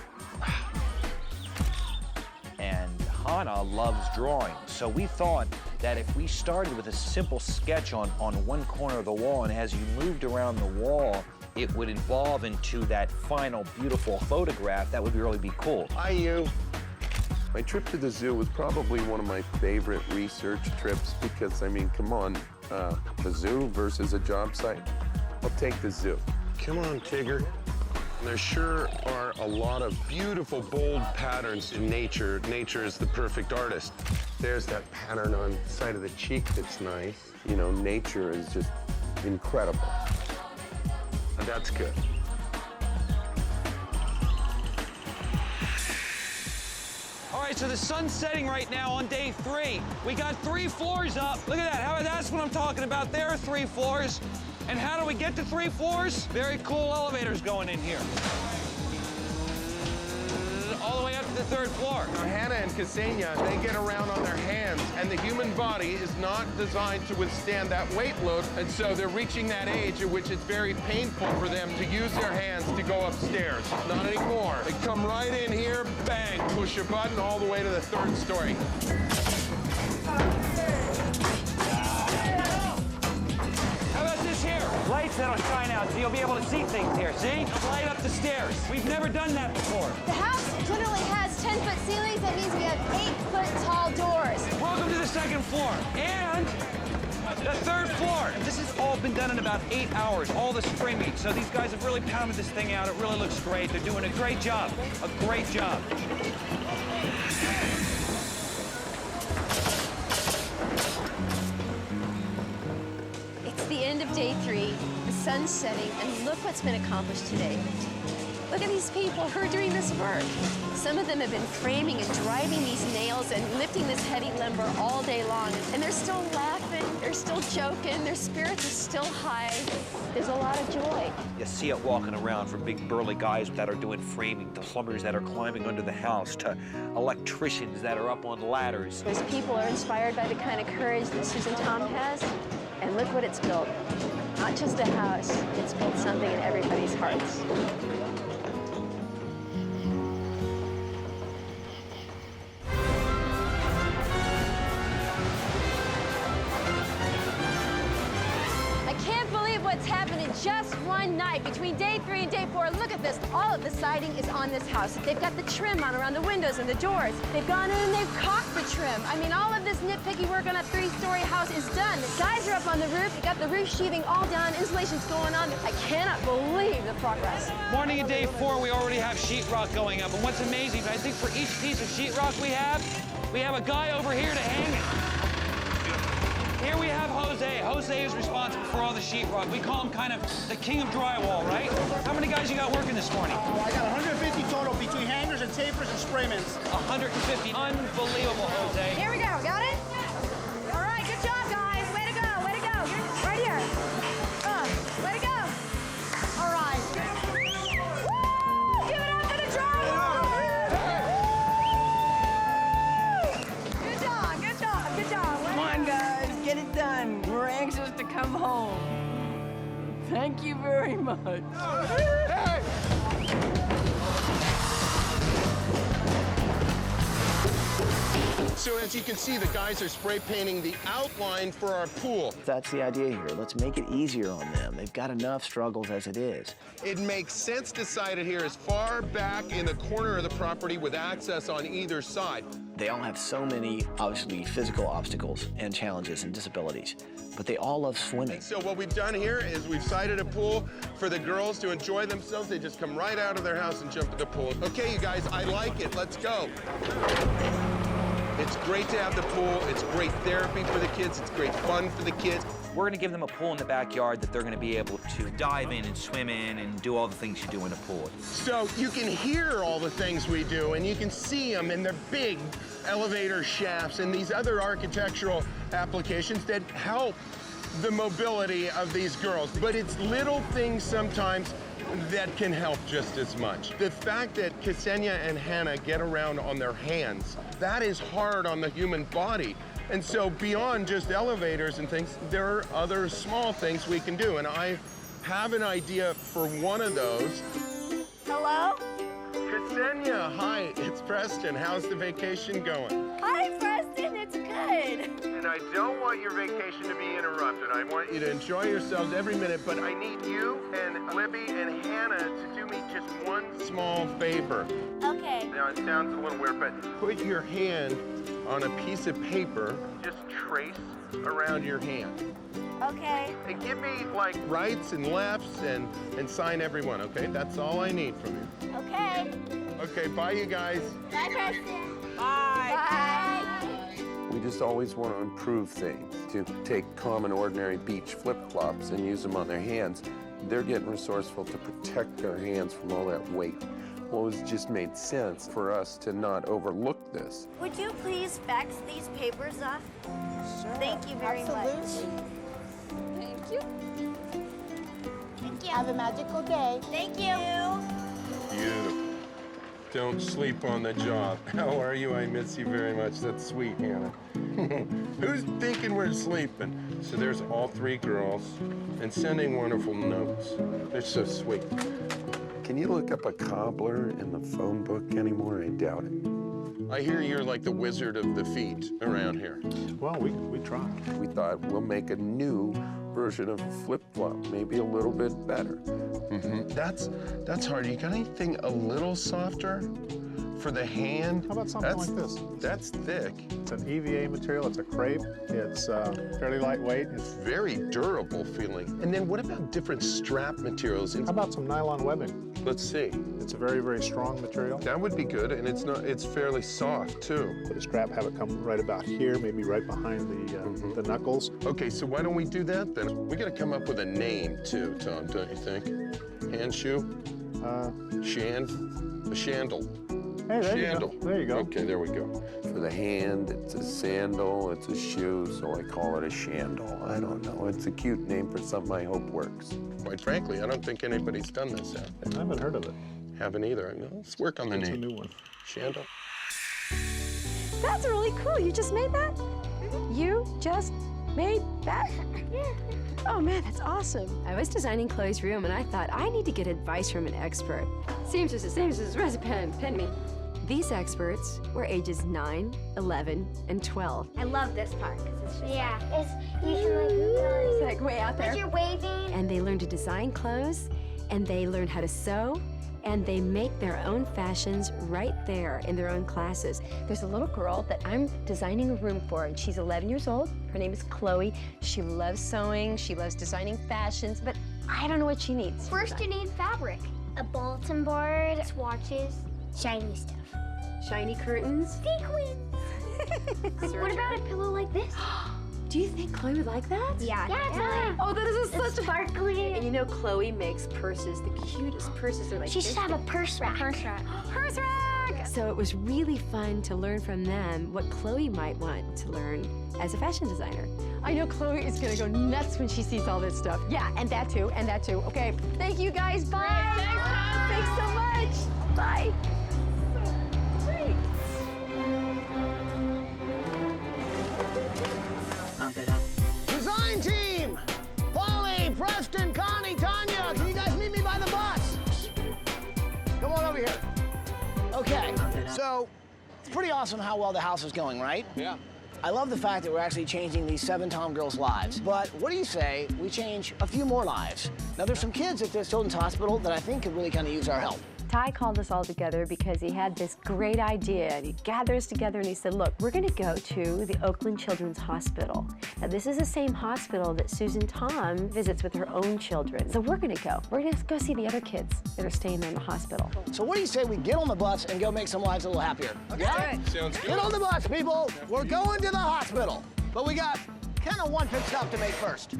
[SPEAKER 12] And Hannah loves drawing. So we thought that if we started with a simple sketch on one corner of the wall, and as you moved around the wall, it would evolve into that final beautiful photograph, that would really be cool.
[SPEAKER 11] Hi, you. My trip to the zoo was probably one of my favorite research trips because, I mean, come on, the zoo versus a job site. I'll take the zoo.
[SPEAKER 20] Come on, Tigger. There sure are a lot of beautiful, bold patterns in nature. Nature is the perfect artist.
[SPEAKER 11] There's that pattern on the side of the cheek that's nice. You know, nature is just incredible.
[SPEAKER 20] And that's good.
[SPEAKER 10] All right, so the sun's setting right now on day 3. We got 3 floors up. Look at that. That's what I'm talking about. There are 3 floors. And how do we get to 3 floors? Very cool elevators going in here. All the way up to the 3rd floor.
[SPEAKER 20] Now, Hannah and Ksenia, they get around on their hands, and the human body is not designed to withstand that weight load, and so they're reaching that age at which it's very painful for them to use their hands to go upstairs. Not anymore. They come right in here, bang, push a button all the way to the 3rd story.
[SPEAKER 10] How about this here? Lights that'll shine out so you'll be able to see things here, see? Light up the stairs. We've never done that before.
[SPEAKER 15] The house generally has 10-foot ceilings. That means we have 8-foot tall doors.
[SPEAKER 10] Welcome to the 2nd floor and the 3rd floor. This has all been done in about 8 hours, all this framing. So these guys have really pounded this thing out. It really looks great. They're doing a great job, a great job.
[SPEAKER 14] It's the end of day 3, the sun's setting, and look what's been accomplished today. Look at these people who are doing this work. Some of them have been framing and driving these nails and lifting this heavy lumber all day long. And they're still laughing, they're still joking, their spirits are still high. There's a lot of joy.
[SPEAKER 12] You see it walking around from big burly guys that are doing framing, to plumbers that are climbing under the house, to electricians that are up on ladders.
[SPEAKER 14] Those people are inspired by the kind of courage that Susan Tom has. And look what it's built. Not just a house, it's built something in everybody's hearts.
[SPEAKER 15] What's happened in just one night between day 3 and day 4. Look at this. All of the siding is on this house. They've got the trim on around the windows and the doors. They've gone in and they've caulked the trim. I mean, all of this nitpicky work on a 3-story house is done. The guys are up on the roof. They got the roof sheathing all done. Insulation's going on. I cannot believe the progress.
[SPEAKER 10] Morning of day 4, we already have sheetrock going up. And what's amazing, I think for each piece of sheetrock we have a guy over here to hang it. Here we have Jose. Jose is responsible for all the sheetrock. We call him kind of the king of drywall, right? How many guys you got working this morning?
[SPEAKER 21] I got 150 total between hangers and tapers and sprayments.
[SPEAKER 10] 150. Unbelievable, Jose.
[SPEAKER 15] Here we go. Got it? All right. Good job, guys. Way to go. Way to go. Right here. Way to go. All right. Woo! Give it up for the drywall. Good job. Good job. Good job.
[SPEAKER 22] Come on, guys. Get it done. We're anxious to come home. Thank you very much.
[SPEAKER 20] Hey! So as you can see, the guys are spray painting the outline for our pool.
[SPEAKER 4] That's the idea here. Let's make it easier on them. They've got enough struggles as it is.
[SPEAKER 20] It makes sense to site it here as far back in the corner of the property with access on either side.
[SPEAKER 4] They all have so many, obviously, physical obstacles and challenges and disabilities, but they all love swimming.
[SPEAKER 20] So what we've done here is we've sited a pool for the girls to enjoy themselves. They just come right out of their house and jump in the pool. Okay, you guys, I like it. Let's go. It's great to have the pool. It's great therapy for the kids. It's great fun for the kids.
[SPEAKER 10] We're going to give them a pool in the backyard that they're going to be able to dive in and swim in and do all the things you do in a pool.
[SPEAKER 20] So you can hear all the things we do, and you can see them in the big elevator shafts and these other architectural applications that help the mobility of these girls. But it's little things sometimes that can help just as much. The fact that Ksenia and Hannah get around on their hands, that is hard on the human body. And so beyond just elevators and things, there are other small things we can do. And I have an idea for one of those.
[SPEAKER 9] Hello?
[SPEAKER 20] Ksenia, hi, it's Preston. How's the vacation going?
[SPEAKER 9] Hi, Preston, it's good.
[SPEAKER 20] And I don't want your vacation to be interrupted. I want you to enjoy yourselves every minute, but I need you and Libby and Hannah to do me just one small favor.
[SPEAKER 9] Okay.
[SPEAKER 20] Now, it sounds a little weird, but put your hand on a piece of paper, just trace around your hand.
[SPEAKER 9] Okay.
[SPEAKER 20] And give me, like, rights and lefts and sign everyone, okay? That's all I need from you.
[SPEAKER 9] Okay.
[SPEAKER 20] Okay, bye, you guys.
[SPEAKER 9] Bye, Preston.
[SPEAKER 20] Bye.
[SPEAKER 9] Bye.
[SPEAKER 11] We just always want to improve things, to take common, ordinary beach flip-flops and use them on their hands. They're getting resourceful to protect their hands from all that weight. Well, it just made sense for us to not overlook this.
[SPEAKER 9] Would you please fax these papers off? Sure. Thank you very much.
[SPEAKER 15] Thank you.
[SPEAKER 9] Thank you. Have a magical day. Thank you.
[SPEAKER 20] Beautiful. Don't sleep on the job. How are you? I miss you very much. That's sweet, Hannah. Who's thinking we're sleeping? So there's all three girls and sending wonderful notes. They're so sweet.
[SPEAKER 11] Can you look up a cobbler in the phone book anymore? I doubt it.
[SPEAKER 20] I hear you're like the wizard of the feet around here.
[SPEAKER 11] Well, we tried. We thought we'll make a new version of a flip-flop, maybe a little bit better.
[SPEAKER 20] That's hard. You got anything a little softer for the hand?
[SPEAKER 1] How about something like this?
[SPEAKER 20] That's thick.
[SPEAKER 1] It's an EVA material. It's a crepe. It's fairly lightweight.
[SPEAKER 20] It's very durable feeling. And then what about different strap materials?
[SPEAKER 1] How about some nylon webbing?
[SPEAKER 20] Let's see.
[SPEAKER 1] It's a very, very strong material.
[SPEAKER 20] That would be good, and it's fairly soft too.
[SPEAKER 1] Put a strap, have it come right about here, maybe right behind the knuckles.
[SPEAKER 20] Okay, so why don't we do that then? We got to come up with a name too, Tom, don't you think? Hand shoe? A shandle.
[SPEAKER 1] Hey, there you go. There you go.
[SPEAKER 20] Okay, there we go.
[SPEAKER 11] For the hand, it's a sandal, it's a shoe, so I call it a shandle. I don't know. It's a cute name for something I hope works.
[SPEAKER 20] Quite frankly, I don't think anybody's done this yet.
[SPEAKER 1] I haven't heard of it.
[SPEAKER 20] Haven't either. Let's work on the name.
[SPEAKER 1] It's a new one.
[SPEAKER 20] Shandle.
[SPEAKER 15] That's really cool. You just made that? You just made that? Oh man, that's awesome.
[SPEAKER 16] I was designing Chloe's room and I thought I need to get advice from an expert. Seamstresses, where's a pen? Pen me. These experts were ages 9, 11, and 12.
[SPEAKER 15] I love this part.
[SPEAKER 2] It's usually
[SPEAKER 15] like way out there.
[SPEAKER 2] like you're waving.
[SPEAKER 16] And they learned to design clothes, and they learned how to sew, and they make their own fashions right there in their own classes. There's a little girl that I'm designing a room for, and she's 11 years old. Her name is Chloe. She loves sewing, she loves designing fashions, but I don't know what she needs.
[SPEAKER 2] First, you need fabric, a bulletin board, swatches, shiny stuff.
[SPEAKER 16] Shiny curtains.
[SPEAKER 2] Sequins. What about a pillow like this?
[SPEAKER 16] Do you think Chloe would like that?
[SPEAKER 2] Yeah.
[SPEAKER 16] Oh, that is
[SPEAKER 2] It's
[SPEAKER 16] such
[SPEAKER 2] sparkly.
[SPEAKER 16] And you know, Chloe makes purses, the cutest purses. They're like
[SPEAKER 2] She should
[SPEAKER 16] this
[SPEAKER 2] have a
[SPEAKER 16] big.
[SPEAKER 2] purse rack.
[SPEAKER 15] Purse rack.
[SPEAKER 16] Purse rack! So it was really fun to learn from them what Chloe might want to learn as a fashion designer. I know Chloe is gonna go nuts when she sees all this stuff. Yeah, and that too, and that too. Okay, thank you guys, bye! Thanks so much! Bye! Great!
[SPEAKER 4] Design team! Polly, Preston, Connie, Tanya, can you guys meet me by the bus? Come on over here. Okay, so pretty awesome how well the house is going, right?
[SPEAKER 20] Yeah.
[SPEAKER 4] I love the fact that we're actually changing these 7 Tom girls' lives. But what do you say we change a few more lives? Now, there's some kids at this children's hospital that I think could really kind of use our help.
[SPEAKER 16] Ty called us all together because he had this great idea, and he gathered us together and he said, look, we're gonna go to the Oakland Children's Hospital. Now, this is the same hospital that Susan Tom visits with her own children. So we're gonna go. We're gonna go see the other kids that are staying there in the hospital.
[SPEAKER 4] So what do you say we get on the bus and go make some lives a little happier?
[SPEAKER 20] Okay.
[SPEAKER 4] Yeah?
[SPEAKER 20] Sounds good.
[SPEAKER 4] Get on the bus, people. We're going to the hospital. But we got kind of one pit stop to make first.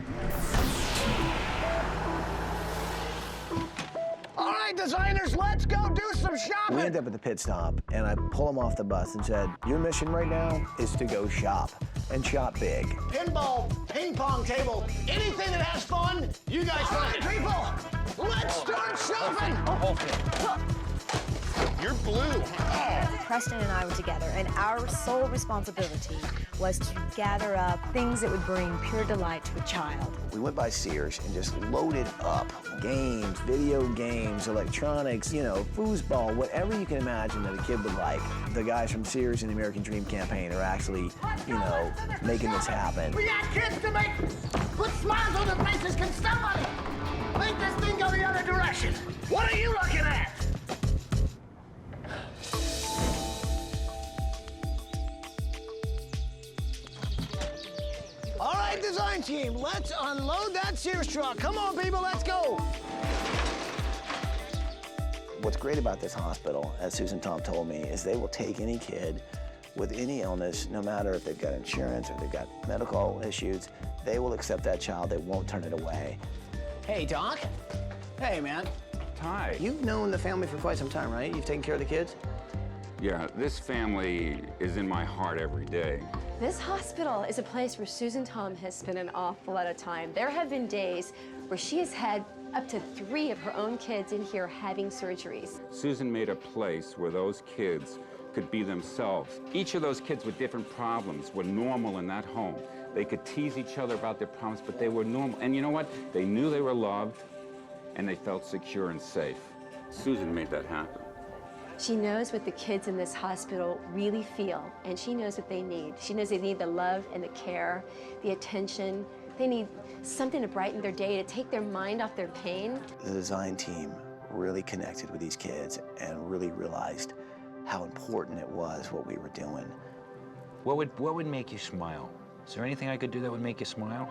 [SPEAKER 4] All right, designers, let's go do some shopping. We end up at the pit stop, and I pull them off the bus and said, your mission right now is to go shop, and shop big. Pinball, ping pong table, anything that has fun, you guys find it. People, let's start shopping.
[SPEAKER 20] You're blue.
[SPEAKER 5] Preston and I were together, and our sole responsibility was to gather up things that would bring pure delight to a child.
[SPEAKER 4] We went by Sears and just loaded up games, video games, electronics, you know, foosball, whatever you can imagine that a kid would like. The guys from Sears and the American Dream campaign are actually, you know, making this happen.
[SPEAKER 21] We got kids to put smiles on their faces. Can somebody make this thing go the other direction? What are you looking at?
[SPEAKER 4] All right, design team, let's unload that Sears truck. Come on, people, let's go. What's great about this hospital, as Susan Tom told me, is they will take any kid with any illness, no matter if they've got insurance or they've got medical issues, they will accept that child. They won't turn it away. Hey, Doc. Hey, man.
[SPEAKER 6] Hi.
[SPEAKER 4] You've known the family for quite some time, right? You've taken care of the kids?
[SPEAKER 6] Yeah, this family is in my heart every day.
[SPEAKER 16] This hospital is a place where Susan Tom has spent an awful lot of time. There have been days where she has had up to 3 of her own kids in here having surgeries.
[SPEAKER 6] Susan made a place where those kids could be themselves. Each of those kids with different problems were normal in that home. They could tease each other about their problems, but they were normal. And you know what? They knew they were loved, and they felt secure and safe. Susan made that happen.
[SPEAKER 16] She knows what the kids in this hospital really feel, and she knows what they need. She knows they need the love and the care, the attention. They need something to brighten their day, to take their mind off their pain.
[SPEAKER 4] The design team really connected with these kids and really realized how important it was what we were doing.
[SPEAKER 10] What would make you smile? Is there anything I could do that would make you smile?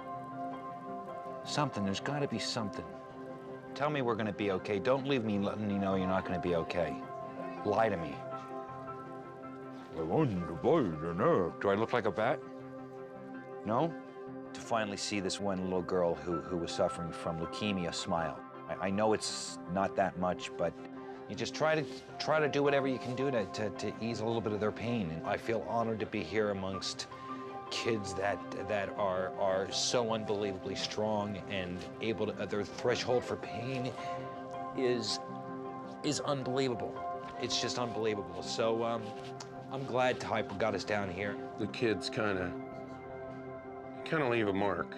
[SPEAKER 10] Something, there's gotta be something. Tell me we're gonna be okay. Don't leave me letting me know you're not gonna be okay. Lie to me. Do I look like a bat? No? To finally see this one little girl who was suffering from leukemia smile. I know it's not that much, but you just try to do whatever you can do to ease a little bit of their pain. And I feel honored to be here amongst kids that are so unbelievably strong and able to, their threshold for pain is unbelievable. It's just unbelievable. So I'm glad Ty got us down here.
[SPEAKER 11] The kids kind of leave a mark.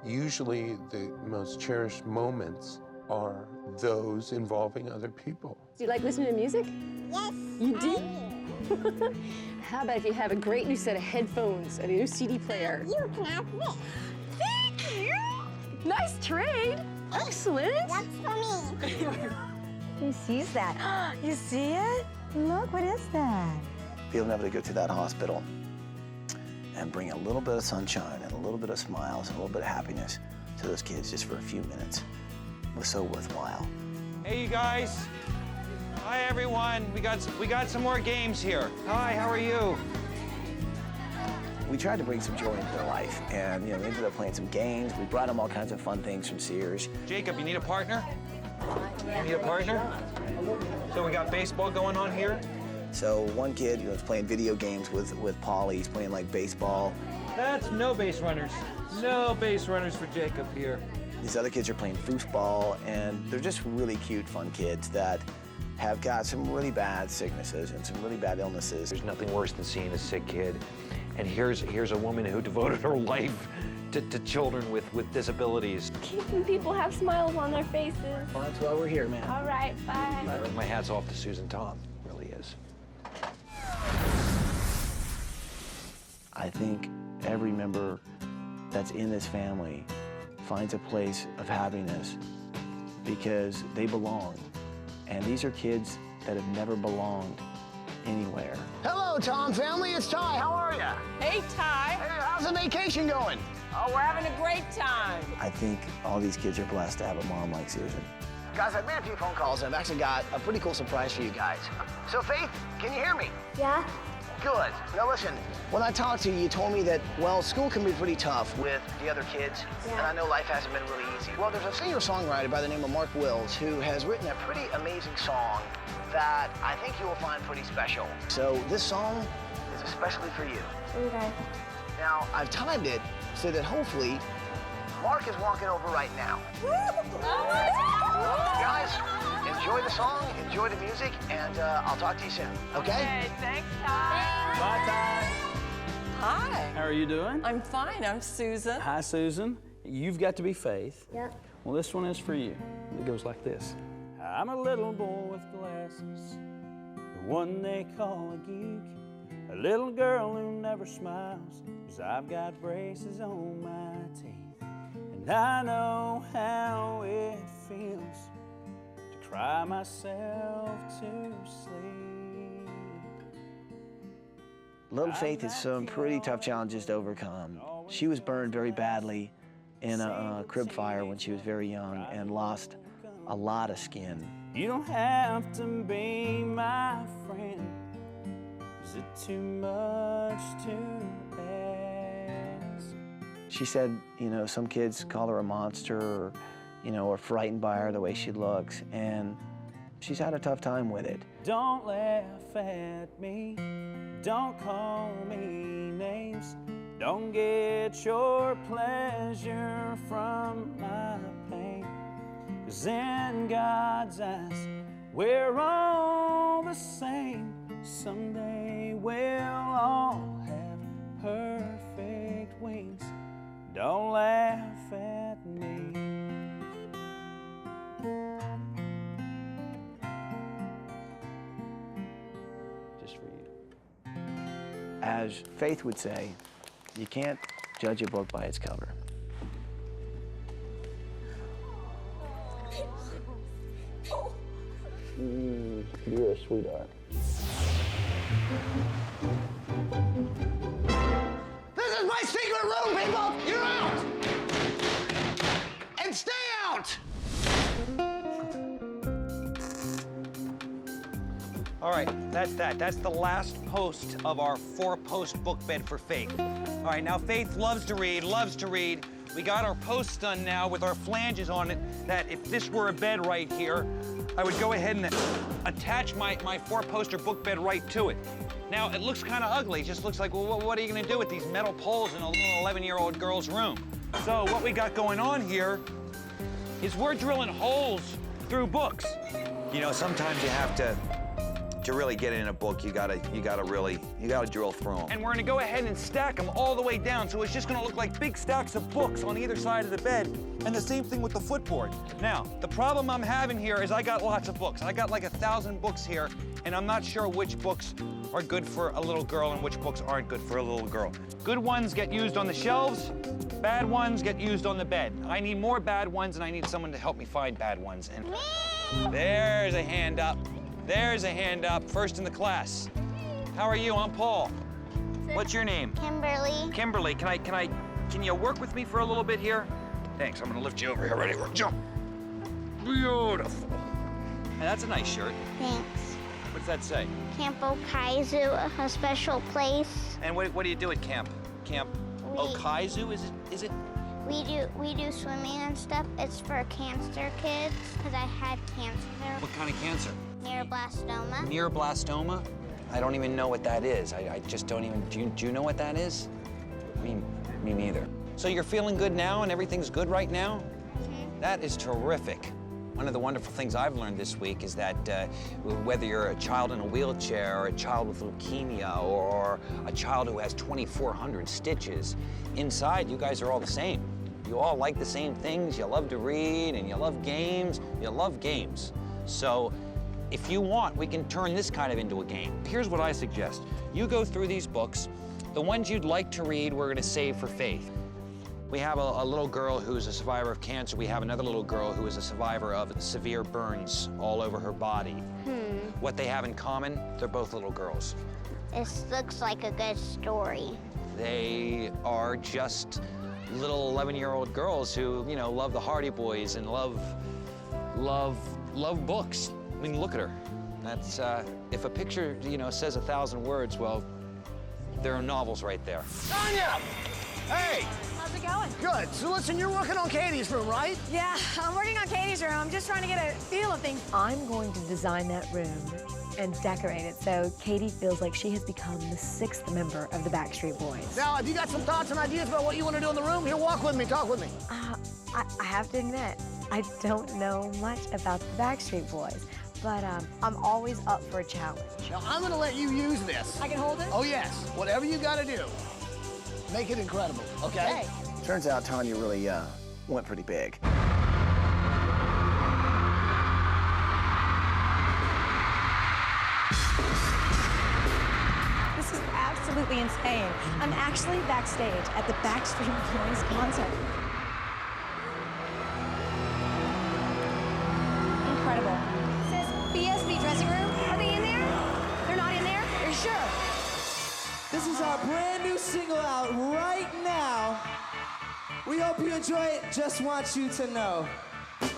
[SPEAKER 11] Usually the most cherished moments are those involving other people.
[SPEAKER 16] Do you like listening to music? Yes. You do? How about if you have a great new set of headphones and a new CD player?
[SPEAKER 8] You can have this.
[SPEAKER 16] Thank you. Nice trade. Excellent.
[SPEAKER 8] That's for me.
[SPEAKER 5] Who sees that? You see it? Look, what is that?
[SPEAKER 4] Being able to go to that hospital and bring a little bit of sunshine and a little bit of smiles and a little bit of happiness to those kids just for a few minutes was so worthwhile.
[SPEAKER 10] Hey, you guys. Hi, everyone. We got some more games here. Hi, how are you?
[SPEAKER 4] We tried to bring some joy into their life, and we ended up playing some games. We brought them all kinds of fun things from Sears.
[SPEAKER 10] Jacob, you need a partner? You need a partner? So we got baseball going on here?
[SPEAKER 4] So one kid, is playing video games with Polly. He's playing like baseball.
[SPEAKER 10] That's no base runners. No base runners for Jacob here.
[SPEAKER 4] These other kids are playing foosball, and they're just really cute, fun kids that have got some really bad sicknesses and some really bad illnesses.
[SPEAKER 10] There's nothing worse than seeing a sick kid. And here's a woman who devoted her life to children with disabilities.
[SPEAKER 2] Keeping people have smiles on their faces.
[SPEAKER 4] Well, that's why we're here, man.
[SPEAKER 2] All right, bye.
[SPEAKER 10] My hat's off to Susan Tom.
[SPEAKER 4] I think every member that's in this family finds a place of happiness because they belong. And these are kids that have never belonged anywhere. Hello, Tom family. It's Ty. How are you?
[SPEAKER 3] Hey, Ty.
[SPEAKER 4] Hey, how's the vacation going?
[SPEAKER 3] Oh, we're having a great time.
[SPEAKER 4] I think all these kids are blessed to have a mom like Susan. Guys, I've made a few phone calls, and I've actually got a pretty cool surprise for you guys. So, Faith, can you hear me?
[SPEAKER 2] Yeah?
[SPEAKER 4] Good. Now, listen, when I talked to you, you told me that, well, school can be pretty tough with the other kids, and I know life hasn't been really easy. Well, there's a singer-songwriter by the name of Mark Wills who has written a pretty amazing song that I think you will find pretty special. So this song is especially for you.
[SPEAKER 2] Okay.
[SPEAKER 4] Now, I've timed it so that hopefully Mark is walking over right now. Guys, enjoy the song, enjoy the music, and I'll talk to you soon, okay?
[SPEAKER 3] Hey, thanks, Ty.
[SPEAKER 19] Bye, Ty.
[SPEAKER 3] Hi.
[SPEAKER 19] How are you doing?
[SPEAKER 3] I'm fine. I'm Susan.
[SPEAKER 19] Hi, Susan. You've got to be Faith.
[SPEAKER 2] Yep.
[SPEAKER 19] Well, this one is for you. It goes like this. I'm a little boy with glasses, the one they call a geek, a little girl who never smiles, 'cause I've got braces on my teeth, and I know how it feels to cry myself to sleep.
[SPEAKER 4] Little Faith has some pretty tough challenges to overcome. She was burned very badly in a crib fire when she was very young and lost a lot of skin.
[SPEAKER 19] You don't have to be my friend. Is it too much to ask?
[SPEAKER 4] She said, you know, some kids call her a monster or, you know, are frightened by her the way she looks, and she's had a tough time with it.
[SPEAKER 19] Don't laugh at me, don't call me names, don't get your pleasure from my pain. 'Cause in God's eyes, we're all the same. Someday we'll all have perfect wings. Don't laugh at me. Just for you.
[SPEAKER 4] As Faith would say, you can't judge a book by its cover. You're a sweetheart.
[SPEAKER 21] This is my secret room, people! You're out! And stay out!
[SPEAKER 10] All right, that's that. That's the last post of our 4-post book bed for Faith. All right, now Faith loves to read, loves to read. We got our posts done now with our flanges on it, that if this were a bed right here, I would go ahead and attach my 4-poster book bed right to it. Now, it looks kind of ugly. It just looks like, well, what are you gonna do with these metal poles in a little 11-year-old girl's room? So what we got going on here is we're drilling holes through books.
[SPEAKER 12] You know, sometimes you have to really get in a book, you gotta drill through them.
[SPEAKER 10] And we're gonna go ahead and stack them all the way down, so it's just gonna look like big stacks of books on either side of the bed, and the same thing with the footboard. Now, the problem I'm having here is I got lots of books. I got like 1,000 books here, and I'm not sure which books are good for a little girl and which books aren't good for a little girl. Good ones get used on the shelves, bad ones get used on the bed. I need more bad ones, and I need someone to help me find bad ones. And there's a hand up. There's a hand up, first in the class. How are you? I'm Paul. What's your name?
[SPEAKER 8] Kimberly.
[SPEAKER 10] Kimberly, can you work with me for a little bit here? Thanks, I'm gonna lift you over here. Ready, jump. Beautiful. And that's a nice shirt.
[SPEAKER 8] Thanks.
[SPEAKER 10] What's that say?
[SPEAKER 8] Camp Okaizu, a special place.
[SPEAKER 10] And what do you do at camp? Camp Okaizu, is it?
[SPEAKER 8] We do swimming and stuff. It's for cancer kids, because I had cancer.
[SPEAKER 10] What kind of cancer?
[SPEAKER 8] Neuroblastoma.
[SPEAKER 10] Neuroblastoma? I don't even know what that is. I just don't even, do you know what that is? Me neither. So you're feeling good now and everything's good right now?
[SPEAKER 8] Mm-hmm.
[SPEAKER 10] That is terrific. One of the wonderful things I've learned this week is that whether you're a child in a wheelchair or a child with leukemia or a child who has 2,400 stitches, inside you guys are all the same. You all like the same things, you love to read, and you love games. You love games. So if you want, we can turn this kind of into a game. Here's what I suggest. You go through these books,
[SPEAKER 12] The ones you'd like to read, we're gonna save for Faith. We have a little girl who's a survivor of cancer. We have another little girl who is a survivor of severe burns all over her body. What they have in common, they're both little girls.
[SPEAKER 8] This looks like a good story.
[SPEAKER 12] They are just little 11-year-old girls who, you know, love the Hardy Boys and love books. I mean, look at her. That's, if a picture, you know, says 1,000 words, well, there are novels right there.
[SPEAKER 4] Tanya! Hey!
[SPEAKER 15] How's it going?
[SPEAKER 4] Good. So listen, you're working on Katie's room, right?
[SPEAKER 15] Yeah, I'm working on Katie's room. I'm just trying to get a feel of things.
[SPEAKER 5] I'm going to design that room and decorate it so Katie feels like she has become the 6th member of the Backstreet Boys.
[SPEAKER 4] Now, have you got some thoughts and ideas about what you want to do in the room? Here, walk with me, talk with me.
[SPEAKER 5] I have to admit, I don't know much about the Backstreet Boys, but I'm always up for a challenge.
[SPEAKER 4] Now, I'm going to let you use this.
[SPEAKER 15] I can hold it?
[SPEAKER 4] Oh, yes. Whatever you got to do, make it incredible, okay? Turns out Tanya really went pretty big.
[SPEAKER 15] This is absolutely insane. I'm actually backstage at the Backstreet Boys concert. Incredible. It says BSB dressing room. Are they in there? They're not in there? Are you sure?
[SPEAKER 7] This is our brand new single out right now. We hope you enjoy it. Just want you to know. Looking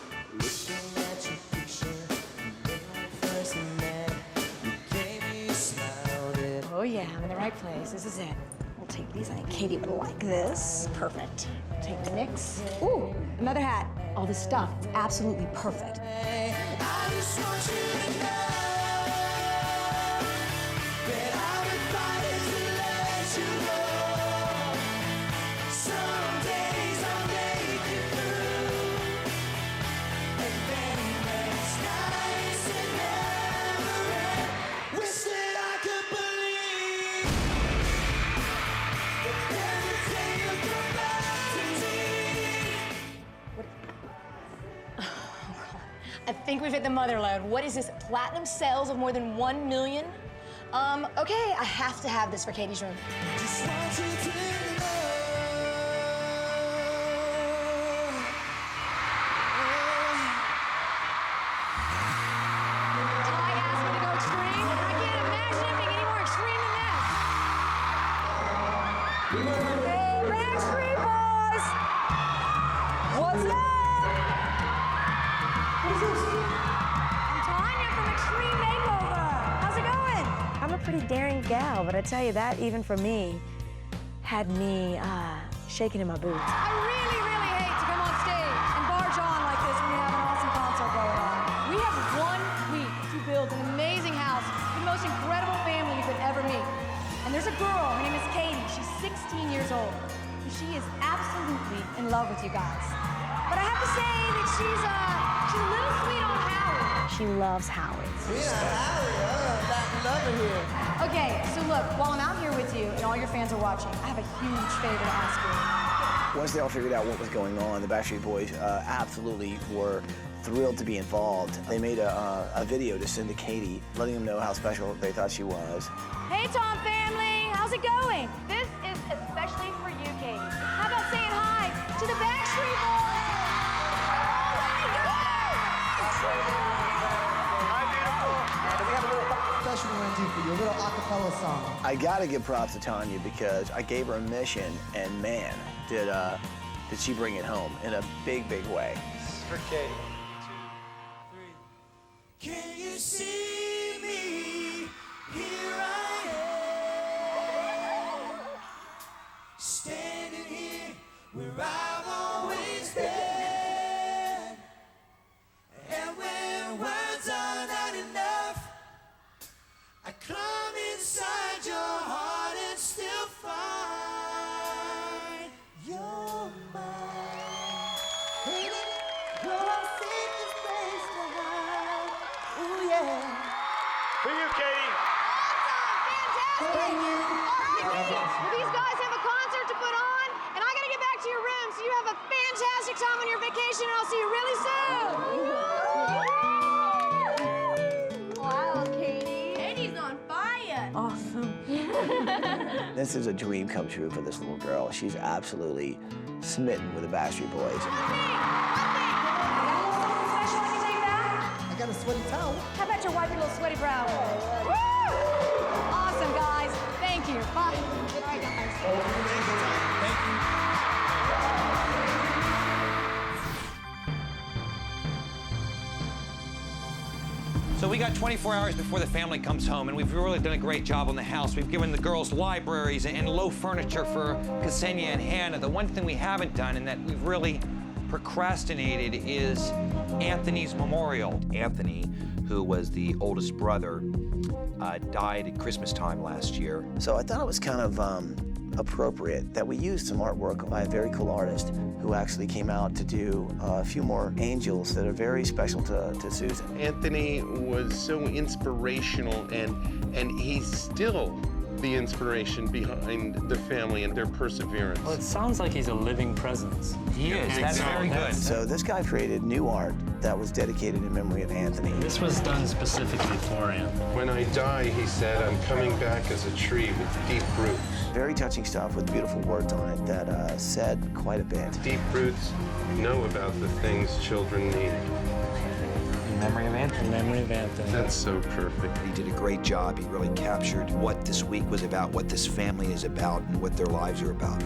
[SPEAKER 7] at your picture, first met, you gave me a smile.
[SPEAKER 15] Oh yeah, I'm in the right place. This is it. We'll take these. I think Katie would like this. Perfect. Take the mix. Ooh, another hat. All this stuff. Absolutely perfect.
[SPEAKER 7] I just want you to know that I would fight to let you go. Some days I'll make it through, and then there's nights that never end. Wish that I could believe that there's a day you'll come back to me.
[SPEAKER 15] I think we've hit the mother load. What is this? Platinum sales of more than 1 million? Okay, I have to have this for Katie's room.
[SPEAKER 7] Just want you to know.
[SPEAKER 15] Ty asked me to go extreme, and I can't imagine it being any more extreme than this. Hey, Backstreet Boys! What's up? Who's this? I'm Tanya from Extreme Makeover. How's it going?
[SPEAKER 5] I'm a pretty daring gal, but I tell you that, even for me, had me shaking in my boots.
[SPEAKER 15] I really, really hate to come on stage and barge on like this when we have an awesome concert going on. We have 1 week to build an amazing house for the most incredible family you could ever meet. And there's a girl, her name is Katie. She's 16 years old. And she is absolutely in love with you guys. But I have to say that she's a little sweet on Howie.
[SPEAKER 5] She loves Howie.
[SPEAKER 15] Okay, so look, while I'm out here with you and all your fans are watching, I have a huge favor to ask you.
[SPEAKER 4] Once they all figured out what was going on, the Backstreet Boys absolutely were thrilled to be involved. They made a video to send to Katie, letting them know how special they thought she was.
[SPEAKER 15] Hey, Tom family, how's it going? This is especially for you, Katie. How about saying hi to the Backstreet Boys?
[SPEAKER 7] Special we're gonna do for you, a little acapella song.
[SPEAKER 4] I gotta give props to Tanya because I gave her a mission, and man, did she bring it home in a big, big way.
[SPEAKER 19] This is for Katie. 2, 3.
[SPEAKER 7] Can you see me? Here I am, standing here where I've always been. And when words are not enough, I climb inside your heart and still find your mind. Baby, you're our safest place to hide. Ooh, yeah.
[SPEAKER 19] For you, Katie.
[SPEAKER 15] Thank you. All right, well, these guys have a concert to put on, and I gotta get back to your room, so you have a fantastic time on your vacation, and I'll see you really soon. Wow, Katie. Katie's on fire.
[SPEAKER 5] Awesome.
[SPEAKER 4] This is a dream come true for this little girl. She's absolutely smitten with the Backstreet Boys.
[SPEAKER 21] I got a sweaty towel.
[SPEAKER 15] How about you wipe your little sweaty brow? Woo! Awesome, guys. Thank you. Bye. All right, guys.
[SPEAKER 21] Thank you.
[SPEAKER 10] So we got 24 hours before the family comes home, and we've really done a great job on the house. We've given the girls libraries and low furniture for Ksenia and Hannah. The one thing we haven't done, and that we've really procrastinated, is Anthony's memorial.
[SPEAKER 13] Anthony, who was the oldest brother, died at Christmas time last year.
[SPEAKER 4] So I thought it was kind of appropriate that we used some artwork by a very cool artist who actually came out to do a few more angels that are very special to Susan.
[SPEAKER 11] Anthony was so inspirational, and he's still the inspiration behind the family and their perseverance.
[SPEAKER 17] Well, it sounds like he's a living presence.
[SPEAKER 10] He is. That's very good.
[SPEAKER 4] So this guy created new art that was dedicated in memory of Anthony.
[SPEAKER 17] This was done specifically for him.
[SPEAKER 11] When I die, he said, I'm coming back as a tree with deep roots.
[SPEAKER 4] Very touching stuff with beautiful words on it that said quite a bit.
[SPEAKER 11] Deep roots know about the things children need.
[SPEAKER 17] In memory of Anthony. In memory of Anthony.
[SPEAKER 11] That's so perfect.
[SPEAKER 13] He did a great job. He really captured what this week was about, what this family is about, and what their lives are about.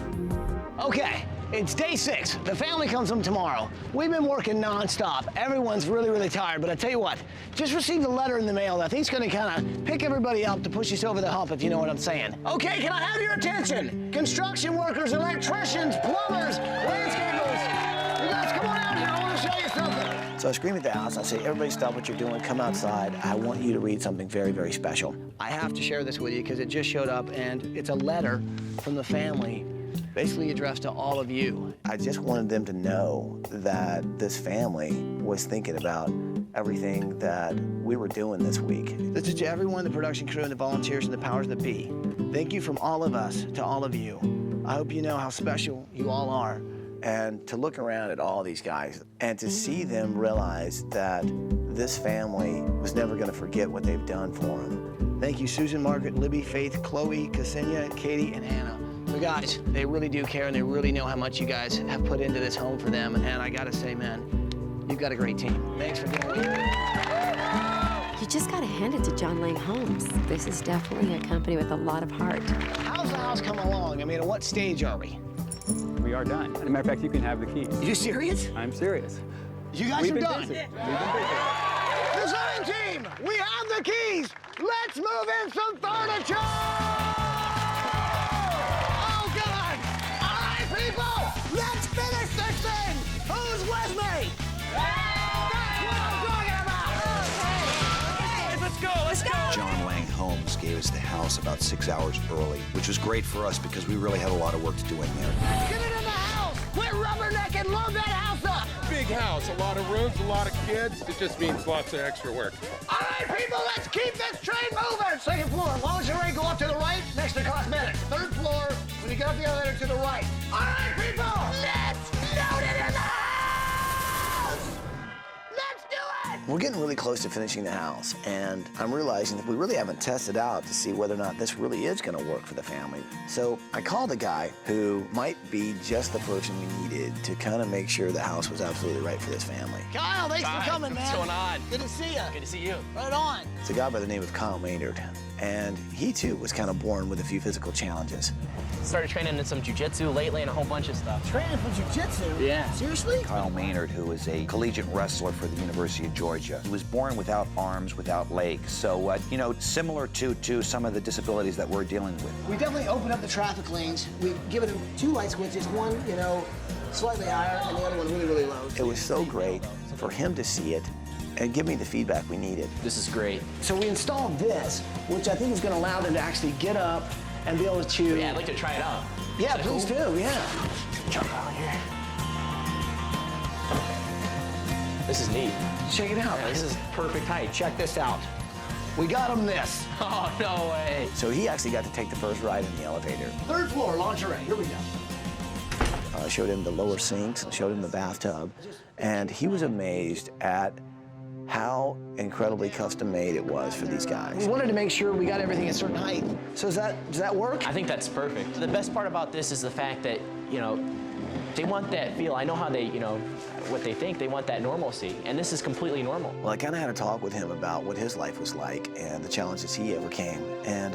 [SPEAKER 4] Okay, it's day 6. The family comes home tomorrow. We've been working nonstop. Everyone's really, really tired, but I tell you what, just received a letter in the mail that I think's gonna kind of pick everybody up to push us over the hump, if you know what I'm saying. Okay, can I have your attention? Construction workers, electricians, plumbers, landscapers. You guys, come on out here, I wanna show you something. So I scream at the house, I say, everybody stop what you're doing, come outside. I want you to read something very, very special. I have to share this with you because it just showed up, and it's a letter from the family basically addressed to all of you. I just wanted them to know that this family was thinking about everything that we were doing this week. This is to everyone, the production crew, and the volunteers, and the powers that be. Thank you from all of us to all of you. I hope you know how special you all are. And to look around at all these guys and to see them realize that this family was never going to forget what they've done for them. Thank you, Susan, Margaret, Libby, Faith, Chloe, Ksenia, Katie, and Hannah. So guys, they really do care, and they really know how much you guys have put into this home for them. And I gotta say, man, you've got a great team. Thanks for doing it.
[SPEAKER 16] You just gotta hand it to John Lang Holmes. This is definitely a company with a lot of heart.
[SPEAKER 4] How's the house coming along? I mean, at what stage are we?
[SPEAKER 23] We are done. As a matter of fact, you can have the keys.
[SPEAKER 4] You serious?
[SPEAKER 23] I'm serious.
[SPEAKER 4] You guys
[SPEAKER 23] We've
[SPEAKER 4] are
[SPEAKER 23] been
[SPEAKER 4] done.
[SPEAKER 23] busy. We've been busy.
[SPEAKER 4] Design team, we have the keys. Let's move in some furniture. Oh, God. All right, people, let's finish this thing. Who's with me? That's what I'm talking about.
[SPEAKER 10] Okay, let's go. Let's go.
[SPEAKER 13] John Lang Holmes gave us the house about 6 hours early, which was great for us because we really had a lot of work to do in there.
[SPEAKER 4] Get it in the house. Quit rubbernecking. Load that house up.
[SPEAKER 20] Big house, a lot of rooms, a lot of kids. It just means lots of extra work.
[SPEAKER 4] All right, people, let's keep this train moving. Second floor, lingerie, go up to the right, next to cosmetics. Third floor, when you get up the elevator, to the right. All right, people, let's load it in the house. Let's do it. We're getting really close to finishing the house, and I'm realizing that we really haven't tested out to see whether or not this really is going to work for the family. So I called a guy who might be just the person we needed to kind of make sure the house was absolutely right for this family. Kyle, thanks for coming, man. What's going on? Good to see you.
[SPEAKER 17] Good to see you.
[SPEAKER 4] Right on. It's a guy by the name of Kyle Maynard, and he too was kind of born with a few physical challenges.
[SPEAKER 24] Started training in some jiu-jitsu lately and a whole bunch of stuff.
[SPEAKER 4] Training for jiu-jitsu?
[SPEAKER 24] Yeah.
[SPEAKER 4] Seriously?
[SPEAKER 13] Kyle Maynard, who is a collegiate wrestler for the University of Georgia. He was born without arms, without legs. So, you know, similar to some of the disabilities that we're dealing with.
[SPEAKER 25] We definitely opened up the traffic lanes. We've given him 2 light switches, one, slightly higher, and the other one really, really low.
[SPEAKER 4] It was so great for him to see it and give me the feedback we needed.
[SPEAKER 24] This is great.
[SPEAKER 25] So we installed this, which I think is going to allow them to actually get up and be able to...
[SPEAKER 24] Yeah, I'd like to try it out.
[SPEAKER 25] Yeah,
[SPEAKER 24] Is that
[SPEAKER 25] please
[SPEAKER 24] cool?
[SPEAKER 25] do, yeah.
[SPEAKER 24] Jump out here. This is neat.
[SPEAKER 4] Check it out.
[SPEAKER 24] Yeah, this is perfect height. Check this out.
[SPEAKER 4] We got him this.
[SPEAKER 24] Oh, no way.
[SPEAKER 4] So he actually got to take the first ride in the elevator.
[SPEAKER 25] 3rd floor, lingerie. Here we go.
[SPEAKER 4] I showed him the lower sinks, showed him the bathtub, and he was amazed at how incredibly custom made it was for these guys. We wanted to make sure we got everything at a certain height. So does that work?
[SPEAKER 1] I think that's perfect. The best part about this is the fact that, you know, they want that feel. I know how they, you know, what they think. They want that normalcy, and this is completely normal.
[SPEAKER 4] Well, I kind of had a talk with him about what his life was like and the challenges he overcame. And,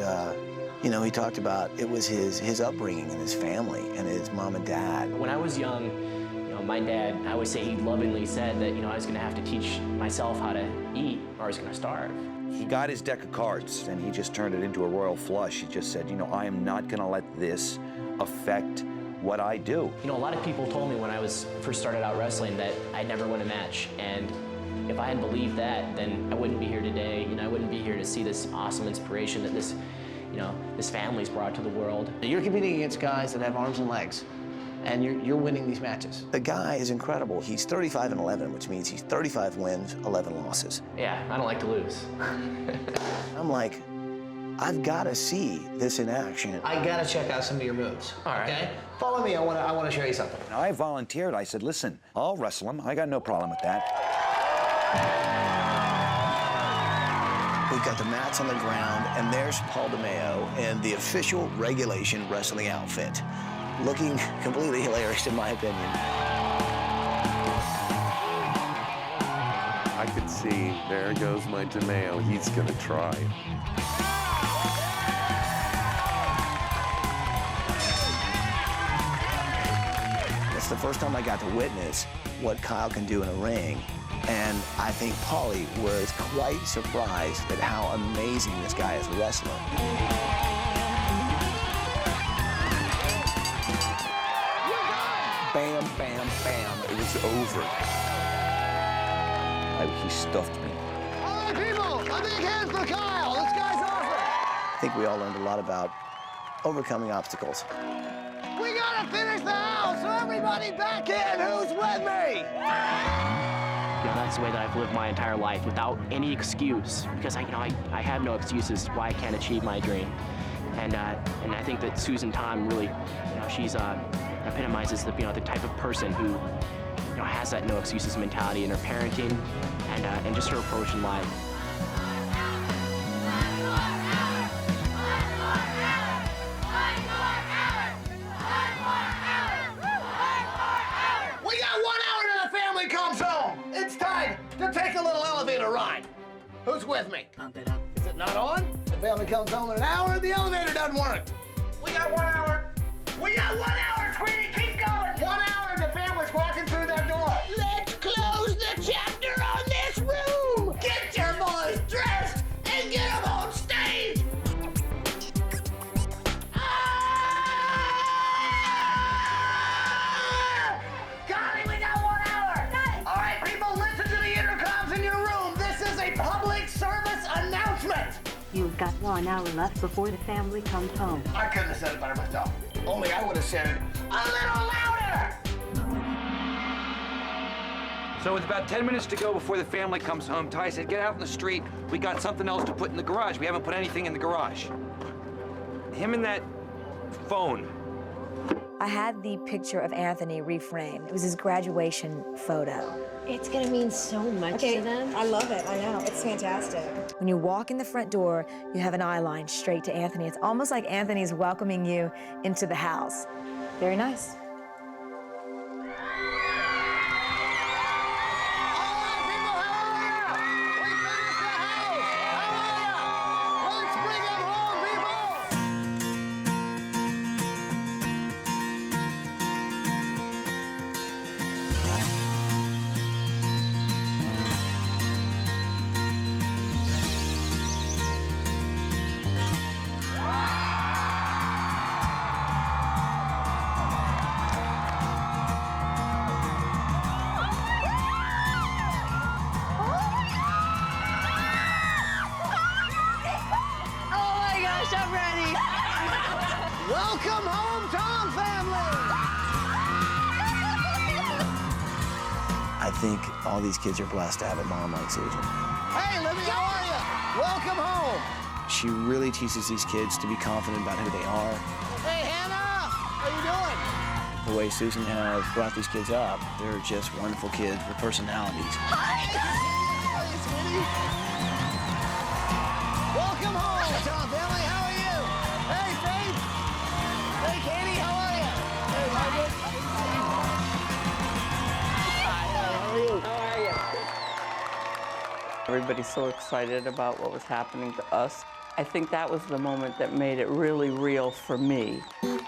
[SPEAKER 4] you know, he talked about it was his upbringing and his family and his mom and dad.
[SPEAKER 1] When I was young, you know, my dad, I always say he lovingly said that, you know, I was going to have to teach myself how to eat or I was going to starve.
[SPEAKER 13] He got his deck of cards and he just turned it into a royal flush. He just said, you know, I am not going to let this affect what I do.
[SPEAKER 1] You know, a lot of people told me when I first started out wrestling that I'd never win a match, and if I had believed that, then I wouldn't be here today. You know, I wouldn't be here to see this awesome inspiration that this, you know, this family's brought to the world.
[SPEAKER 4] You're competing against guys that have arms and legs, and you're winning these matches. The guy is incredible. He's 35-11, which means he's 35 wins, 11 losses.
[SPEAKER 1] Yeah, I don't like to lose.
[SPEAKER 4] I'm like, I've got to see this in action. I got to check out some of your moves. All right. Okay? Follow me. I want to show you something.
[SPEAKER 13] I volunteered. I said, listen, I'll wrestle him. I got no problem with that.
[SPEAKER 4] We've got the mats on the ground, and there's Paul DeMeo in the official regulation wrestling outfit, looking completely hilarious in my opinion.
[SPEAKER 11] I could see, there goes my DeMeo. He's going to try.
[SPEAKER 4] It's the first time I got to witness what Kyle can do in a ring, and I think Paulie was quite surprised at how amazing this guy is a wrestler.
[SPEAKER 13] Bam, bam, bam. It was over. He stuffed me.
[SPEAKER 21] All right, people, a big hand for Kyle. This guy's awesome.
[SPEAKER 4] I think we all learned a lot about overcoming obstacles.
[SPEAKER 21] We gotta finish the house, so everybody back in. Who's with me?
[SPEAKER 1] You know, that's the way that I've lived my entire life without any excuse, because I have no excuses why I can't achieve my dream. And I think that Susan Tom really, you know, she's epitomizes the, you know, the type of person who, you know, has that no excuses mentality in her parenting and just her approach in life.
[SPEAKER 21] We got 1 hour till the family comes home. It's time to take a little elevator ride. Who's with me? Is it not on? The family comes home in an hour, the elevator doesn't work. We got 1 hour. We got 1 hour, sweetie. Keep going. 1 hour and the family's walking through that door. Let's close the chapter on this room. Get your boys dressed and get them on stage. Connie, we got 1 hour. All right, people, listen to the intercoms in your room. This is a public service announcement.
[SPEAKER 9] You've got 1 hour left before the family comes home.
[SPEAKER 21] I couldn't have said it better myself. Only I would have said it a little louder.
[SPEAKER 12] So with about 10 minutes to go before the family comes home, Ty said, get out in the street. We got something else to put in the garage. We haven't put anything in the garage. Him and that phone.
[SPEAKER 5] I had the picture of Anthony reframed. It was his graduation photo.
[SPEAKER 16] It's gonna mean so much to them.
[SPEAKER 5] I love it, I know, it's fantastic. When you walk in the front door, you have an eye line straight to Anthony. It's almost like Anthony's welcoming you into the house. Very nice.
[SPEAKER 15] I'm ready.
[SPEAKER 21] Welcome home, Tom family.
[SPEAKER 4] I think all these kids are blessed to have a mom like Susan.
[SPEAKER 21] Hey, Libby, how are you? Welcome home.
[SPEAKER 4] She really teaches these kids to be confident about who they are.
[SPEAKER 21] Hey, Hannah, how you doing?
[SPEAKER 4] The way Susan has brought these kids up, they're just wonderful kids with personalities.
[SPEAKER 21] Hi.
[SPEAKER 4] sweetie. Welcome home, Tom family. How are you? Hey, Faith. Hey, Katie. How are you? Hey, Margaret. Hi. How are you?
[SPEAKER 3] How are you? Everybody's so excited about what was happening to us. I think that was the moment that made it really real for me.
[SPEAKER 4] Did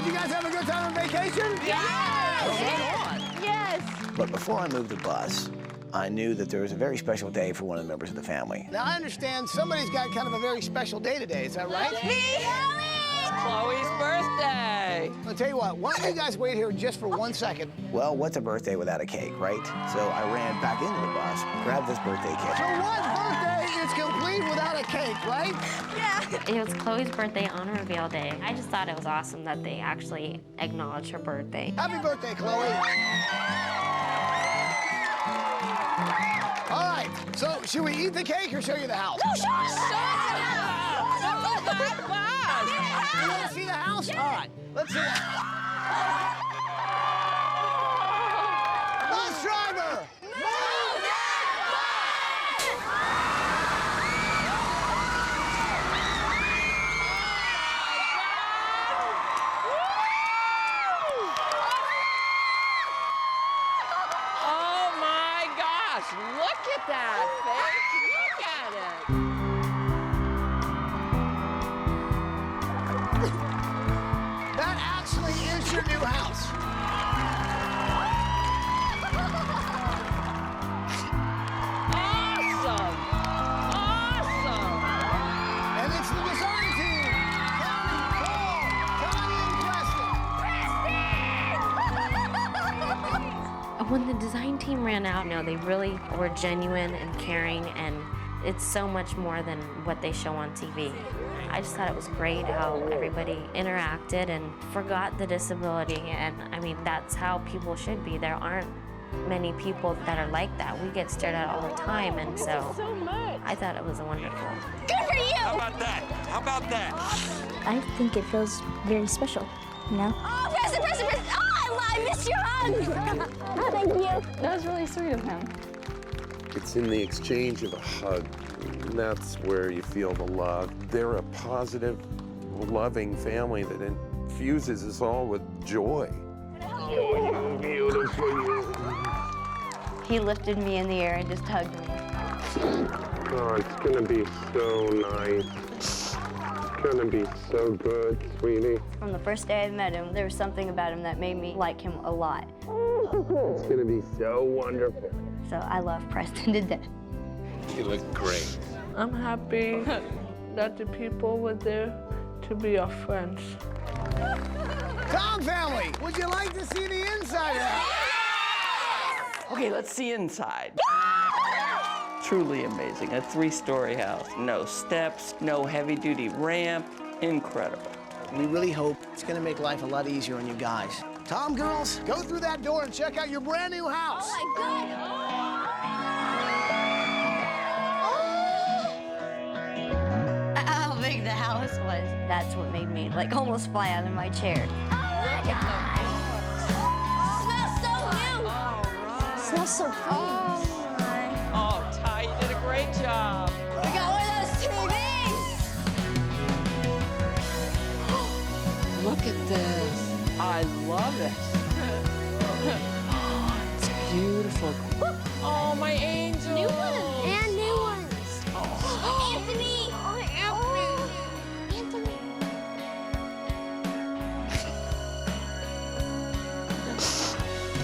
[SPEAKER 4] you guys have a good time on vacation?
[SPEAKER 3] Yes!
[SPEAKER 4] Right on.
[SPEAKER 15] Yes!
[SPEAKER 4] But before I moved the bus, I knew that there was a very special day for one of the members of the family. Now, I understand somebody's got kind of a very special day today. Is that right?
[SPEAKER 3] Chloe's birthday.
[SPEAKER 4] I'll tell you what, why don't you guys wait here just for 1 second? Well, what's a birthday without a cake, right? So I ran back into the bus, grabbed this birthday cake. So what birthday is complete without a cake, right?
[SPEAKER 6] It was Chloe's birthday on reveal day. I just thought it was awesome that they actually acknowledged her birthday.
[SPEAKER 4] Happy birthday, Chloe. All right, so should we eat the cake or show you the house?
[SPEAKER 7] No, show us the house.
[SPEAKER 4] You want to see the house? All right, let's see it. Bus driver!
[SPEAKER 3] Oh my gosh, look at that, Faith. Look at it.
[SPEAKER 4] That actually is your new house.
[SPEAKER 3] Awesome! Awesome!
[SPEAKER 4] And it's the design team. Kelly, Cole, Tony, and Preston.
[SPEAKER 6] When the design team ran out, they really were genuine and caring, and it's so much more than what they show on TV. I just thought it was great how everybody interacted and forgot the disability, and I mean, that's how people should be. There aren't many people that are like that. We get stared at all the time, and so I thought it was wonderful.
[SPEAKER 8] Good for you!
[SPEAKER 12] How about that? How about that?
[SPEAKER 14] I think it feels very special, you know?
[SPEAKER 8] Oh, Preston! Oh, I missed your hug! Oh, thank you.
[SPEAKER 14] That was really sweet of him.
[SPEAKER 11] It's in the exchange of a hug. And that's where you feel the love. They're a positive, loving family that infuses us all with joy.
[SPEAKER 7] Oh, beautiful.
[SPEAKER 14] He lifted me in the air and just hugged me.
[SPEAKER 11] Oh, it's gonna be so nice. It's gonna be so good, sweetie.
[SPEAKER 14] From the first day I met him, there was something about him that made me like him a lot.
[SPEAKER 11] It's gonna be so wonderful.
[SPEAKER 14] So I love Preston to death.
[SPEAKER 11] You look great.
[SPEAKER 18] I'm happy that the people were there to be our friends.
[SPEAKER 4] Tom family, would you like to see the inside of the house?
[SPEAKER 3] Okay, let's see inside. Truly amazing. A 3-story house. No steps, no heavy-duty ramp. Incredible.
[SPEAKER 4] We really hope it's going to make life a lot easier on you guys. Tom girls, go through that door and check out your brand new house.
[SPEAKER 8] Oh, my God.
[SPEAKER 14] How big the house was, that's what made me like almost fly out of my chair.
[SPEAKER 8] Oh, my God. Smells so new. Smells so clean.
[SPEAKER 3] Oh, Ty, you did a great job.
[SPEAKER 8] We got one of those TVs.
[SPEAKER 3] Look at this. I love it. It's beautiful. Oh, my angel.
[SPEAKER 8] New ones. And new ones.
[SPEAKER 3] Oh.
[SPEAKER 8] Anthony. Oh, Anthony.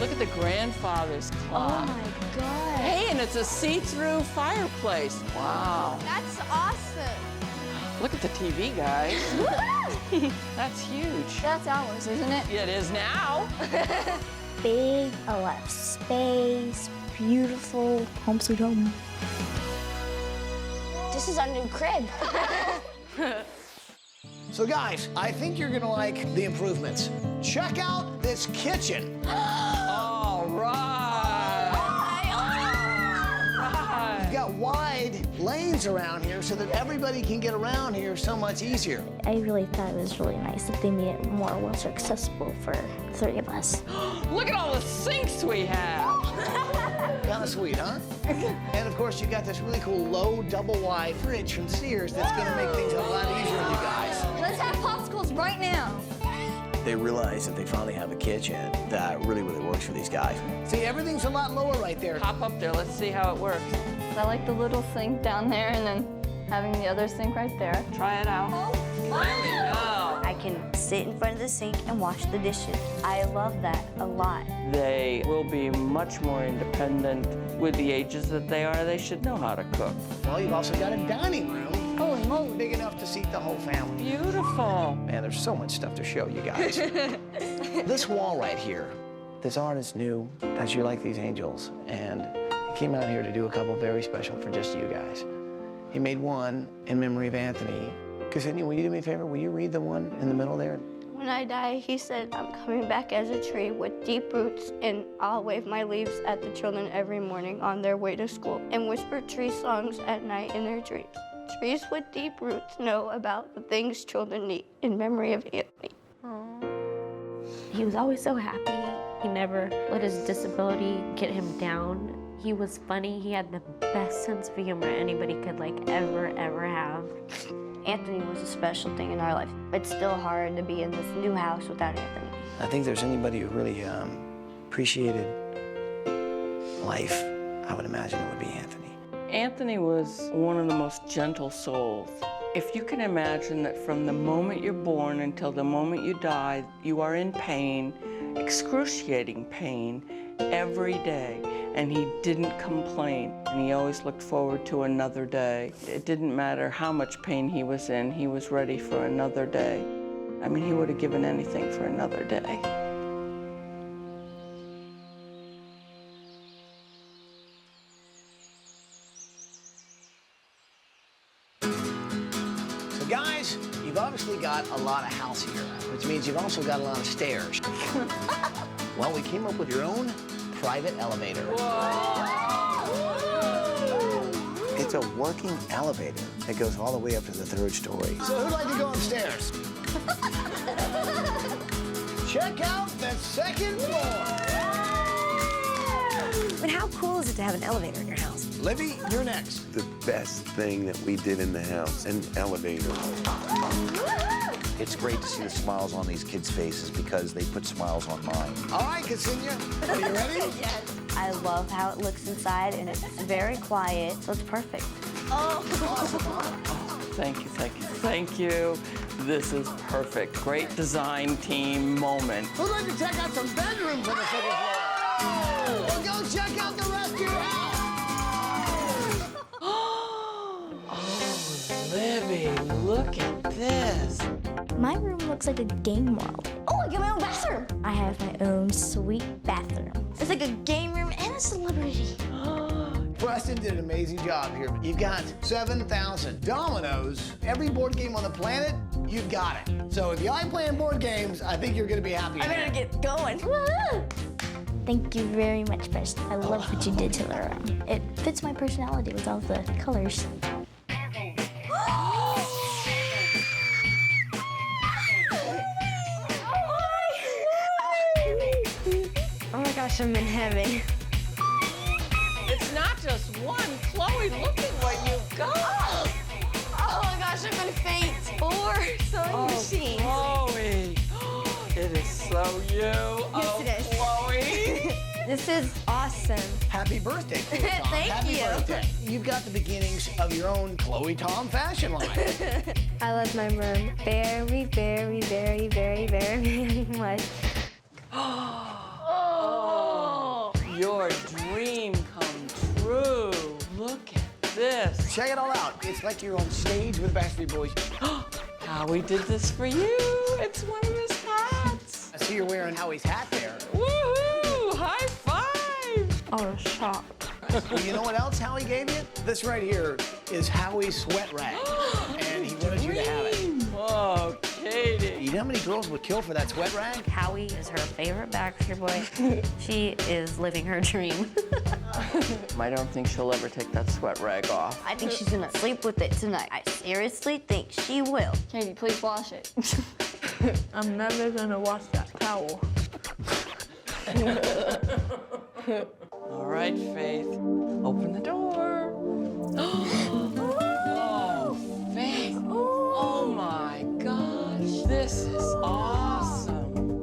[SPEAKER 3] Look at the grandfather's clock.
[SPEAKER 14] Oh my God.
[SPEAKER 3] Hey, and it's a see-through fireplace. Wow.
[SPEAKER 8] That's awesome.
[SPEAKER 3] Look at the TV, guys. That's huge.
[SPEAKER 14] That's ours, isn't it?
[SPEAKER 3] It is now.
[SPEAKER 14] Big, a lot of space, beautiful, home sweet home.
[SPEAKER 8] This is our new crib.
[SPEAKER 4] So guys, I think you're gonna like the improvements. Check out this kitchen.
[SPEAKER 3] All right.
[SPEAKER 4] You've got wide lanes around here so that everybody can get around here so much easier.
[SPEAKER 14] I really thought it was really nice that they made it more wheelchair accessible for the 3 of us.
[SPEAKER 3] Look at all the sinks we have.
[SPEAKER 4] Kind of sweet, huh? And of course, you got this really cool low double-wide fridge from Sears that's gonna make things a lot easier on you guys.
[SPEAKER 14] Let's have popsicles right now.
[SPEAKER 4] They realize that they finally have a kitchen that really works for these guys. See, everything's a lot lower right there.
[SPEAKER 3] Hop up there, let's see how it works.
[SPEAKER 2] I like the little sink down there and then having the other sink right there.
[SPEAKER 3] Try it out.
[SPEAKER 14] I can sit in front of the sink and wash the dishes. I love that a lot.
[SPEAKER 3] They will be much more independent with the ages that they are. They should know how to cook.
[SPEAKER 4] Well, you've also got a dining room. Holy moly, big enough to seat the whole family.
[SPEAKER 3] Beautiful.
[SPEAKER 4] Man, there's so much stuff to show you guys. This wall right here, this artist knew that you like these angels, and he came out here to do a couple very special for just you guys. He made one in memory of Anthony. Ksenia, will you do me a favor? Will you read the one in the middle there?
[SPEAKER 10] When I die, he said, I'm coming back as a tree with deep roots, and I'll wave my leaves at the children every morning on their way to school and whisper tree songs at night in their dreams. Trees with deep roots know about the things children need in memory of Anthony.
[SPEAKER 6] He was always so happy. He never let his disability get him down. He was funny. He had the best sense of humor anybody could ever have.
[SPEAKER 10] Anthony was a special thing in our life. It's still hard to be in this new house without Anthony.
[SPEAKER 4] I think there's anybody who really appreciated life, I would imagine it would be Anthony.
[SPEAKER 3] Anthony was one of the most gentle souls. If you can imagine that from the moment you're born until the moment you die, you are in pain, excruciating pain, every day, and he didn't complain, and he always looked forward to another day. It didn't matter how much pain he was in, he was ready for another day. I mean, he would have given anything for another day.
[SPEAKER 4] So guys, you've obviously got a lot of house here, which means you've also got a lot of stairs. Well, we came up with your own private elevator. It's a working elevator that goes all the way up to the 3rd story. So who'd like to go upstairs? Check out the 2nd floor.
[SPEAKER 5] But how cool is it to have an elevator in your house?
[SPEAKER 4] Libby, you're next.
[SPEAKER 11] The best thing that we did in the house, an elevator.
[SPEAKER 13] It's great to see the smiles on these kids' faces because they put smiles on mine.
[SPEAKER 4] All right, Ksenia, are you ready?
[SPEAKER 10] Yes. I love how it looks inside, and it's very quiet, so it's perfect.
[SPEAKER 3] Oh, thank you, thank you, thank you. This is perfect. Great design team moment.
[SPEAKER 21] Who'd like to check out some bedrooms on the 2nd floor? Well, go check out the rest of your house.
[SPEAKER 3] Oh, Libby, look at this.
[SPEAKER 14] My room looks like a game world.
[SPEAKER 10] Oh, I get my own bathroom.
[SPEAKER 14] I have my own sweet bathroom.
[SPEAKER 10] It's like a game room and a celebrity.
[SPEAKER 4] Preston did an amazing job here. You've got 7,000 dominoes. Every board game on the planet, you've got it. So if you like playing board games, I think you're gonna be happy.
[SPEAKER 10] I better get going.
[SPEAKER 14] Thank you very much, Preston. I love what you did to the room. It fits my personality with all the colors.
[SPEAKER 10] Oh my gosh, I'm in heaven.
[SPEAKER 3] It's not just one. Chloe, look at what you've got.
[SPEAKER 10] Oh my gosh, I'm gonna faint. 4 sewing machines.
[SPEAKER 3] Chloe. It is so you.
[SPEAKER 10] Yes, it is.
[SPEAKER 3] Chloe.
[SPEAKER 10] This is awesome.
[SPEAKER 4] Happy birthday, Chloe Tom.
[SPEAKER 10] Thank
[SPEAKER 4] Happy
[SPEAKER 10] you.
[SPEAKER 4] birthday. You've got the beginnings of your own Chloe Tom fashion line.
[SPEAKER 10] I love my room very, very, very, very, very much.
[SPEAKER 3] Oh, your dream come true. Look at this.
[SPEAKER 4] Check it all out. It's like you're on stage with Backstreet Boys.
[SPEAKER 3] Howie did this for you. It's one of his hats.
[SPEAKER 4] I see you're wearing Howie's hat there.
[SPEAKER 3] Woohoo! High five!
[SPEAKER 10] I was shocked.
[SPEAKER 4] Well, you know what else Howie gave you? This right here is Howie's sweat rag. And he wanted you to have it.
[SPEAKER 3] Oh, Katie.
[SPEAKER 4] You know how many girls would kill for that sweat rag?
[SPEAKER 6] Howie is her favorite Backstreet Boy. She is living her dream.
[SPEAKER 3] I don't think she'll ever take that sweat rag off.
[SPEAKER 10] I think she's gonna sleep with it tonight. I seriously think she will.
[SPEAKER 2] Katie, please wash it.
[SPEAKER 18] I'm never gonna wash that towel.
[SPEAKER 3] All right, Faith. Open the door. Oh, Faith. Oh my gosh. This is awesome.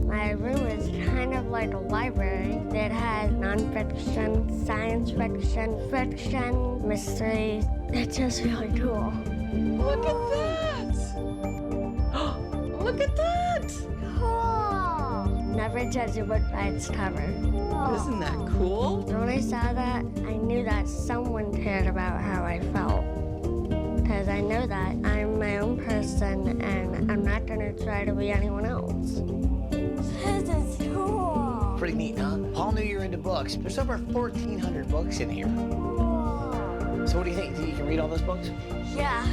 [SPEAKER 10] My room is kind of like a library that has nonfiction, science fiction, mystery. It's just really cool.
[SPEAKER 3] Look at that. Look at that.
[SPEAKER 10] Cool. Never judge a book by its cover.
[SPEAKER 3] Isn't that cool?
[SPEAKER 10] When I saw that, I knew that someone cared about how I felt. Because I know that I'm my own person and I'm not going to try to be anyone else. This is cool.
[SPEAKER 4] Pretty neat, huh? Paul knew you were into books. There's over 1,400 books in here. So what do you think? Do you can read all those books?
[SPEAKER 10] Yeah.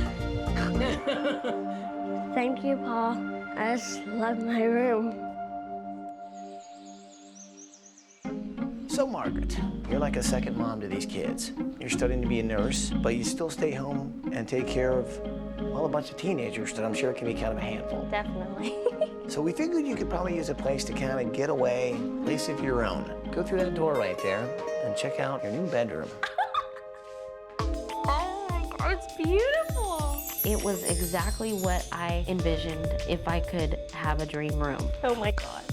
[SPEAKER 10] Thank you, Paul. I just love my room.
[SPEAKER 4] So, Margaret, you're like a second mom to these kids. You're studying to be a nurse, but you still stay home and take care of, well, a bunch of teenagers that I'm sure can be kind of a handful.
[SPEAKER 6] Definitely.
[SPEAKER 4] So we figured you could probably use a place to kind of get away, a place of your own. Go through that door right there and check out your new bedroom.
[SPEAKER 6] Oh my God, it's beautiful. It was exactly what I envisioned if I could have a dream room. Oh my God,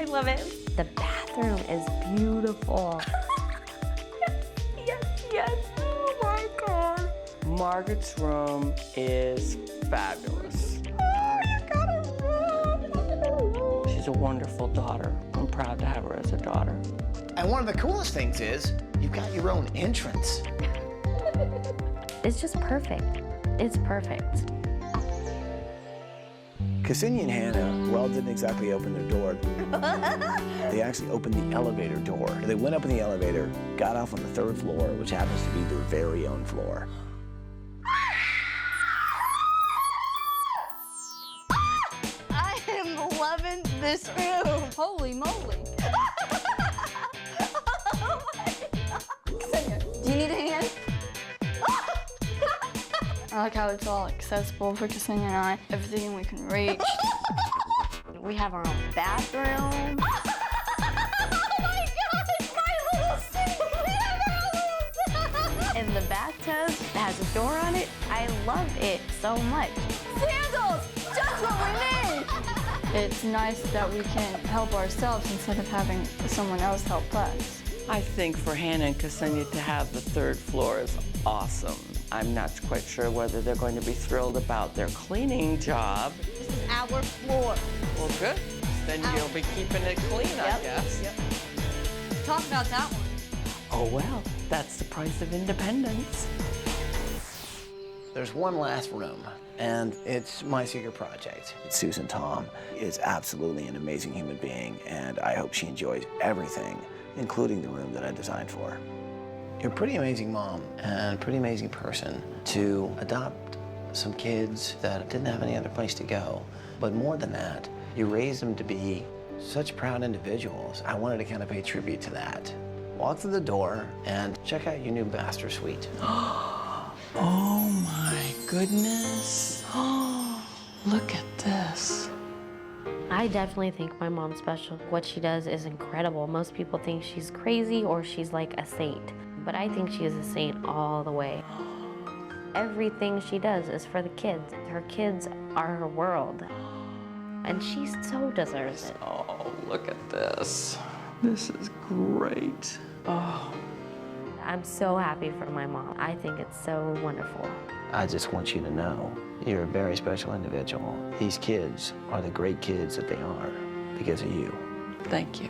[SPEAKER 6] I love it. The bathroom is beautiful. Yes. Oh my God.
[SPEAKER 3] Margaret's room is fabulous. She's a wonderful daughter. I'm proud to have her as a daughter.
[SPEAKER 4] And one of the coolest things is you've got your own entrance.
[SPEAKER 6] It's just perfect. It's perfect.
[SPEAKER 4] Ksenia and Hannah, well, didn't exactly open their door. They actually opened the elevator door. They went up in the elevator, got off on the 3rd floor, which happens to be their very own floor.
[SPEAKER 10] I am loving this room.
[SPEAKER 2] Holy moly. Do you need a hand? I like how it's all accessible for Ksenia and I. Everything we can reach.
[SPEAKER 10] We have our own bathroom. Oh my gosh, my little sink! We have our little sink! And the bathtub has a door on it. I love it so much. Sandals! Just what we need!
[SPEAKER 2] It's nice that we can help ourselves instead of having someone else help us.
[SPEAKER 3] I think for Hannah and Ksenia to have the 3rd floor is awesome. I'm not quite sure whether they're going to be thrilled about their cleaning job.
[SPEAKER 10] This is our floor.
[SPEAKER 3] Well, good. Then you'll be keeping it clean, I guess.
[SPEAKER 2] Yep. Talk about that one.
[SPEAKER 3] Oh, well, that's the price of independence.
[SPEAKER 4] There's one last room, and it's my secret project. Susan Tom is absolutely an amazing human being, and I hope she enjoys everything, including the room that I designed for her. You're a pretty amazing mom and a pretty amazing person to adopt some kids that didn't have any other place to go. But more than that, you raised them to be such proud individuals. I wanted to kind of pay tribute to that. Walk through the door and check out your new master suite.
[SPEAKER 3] Oh my goodness. Oh, look at this.
[SPEAKER 6] I definitely think my mom's special. What she does is incredible. Most people think she's crazy or she's like a saint, but I think she is a saint all the way. Everything she does is for the kids. Her kids are her world, and she so deserves it.
[SPEAKER 3] Oh, look at this. This is great. Oh.
[SPEAKER 6] I'm so happy for my mom. I think it's so wonderful.
[SPEAKER 4] I just want you to know you're a very special individual. These kids are the great kids that they are because of you.
[SPEAKER 3] Thank you.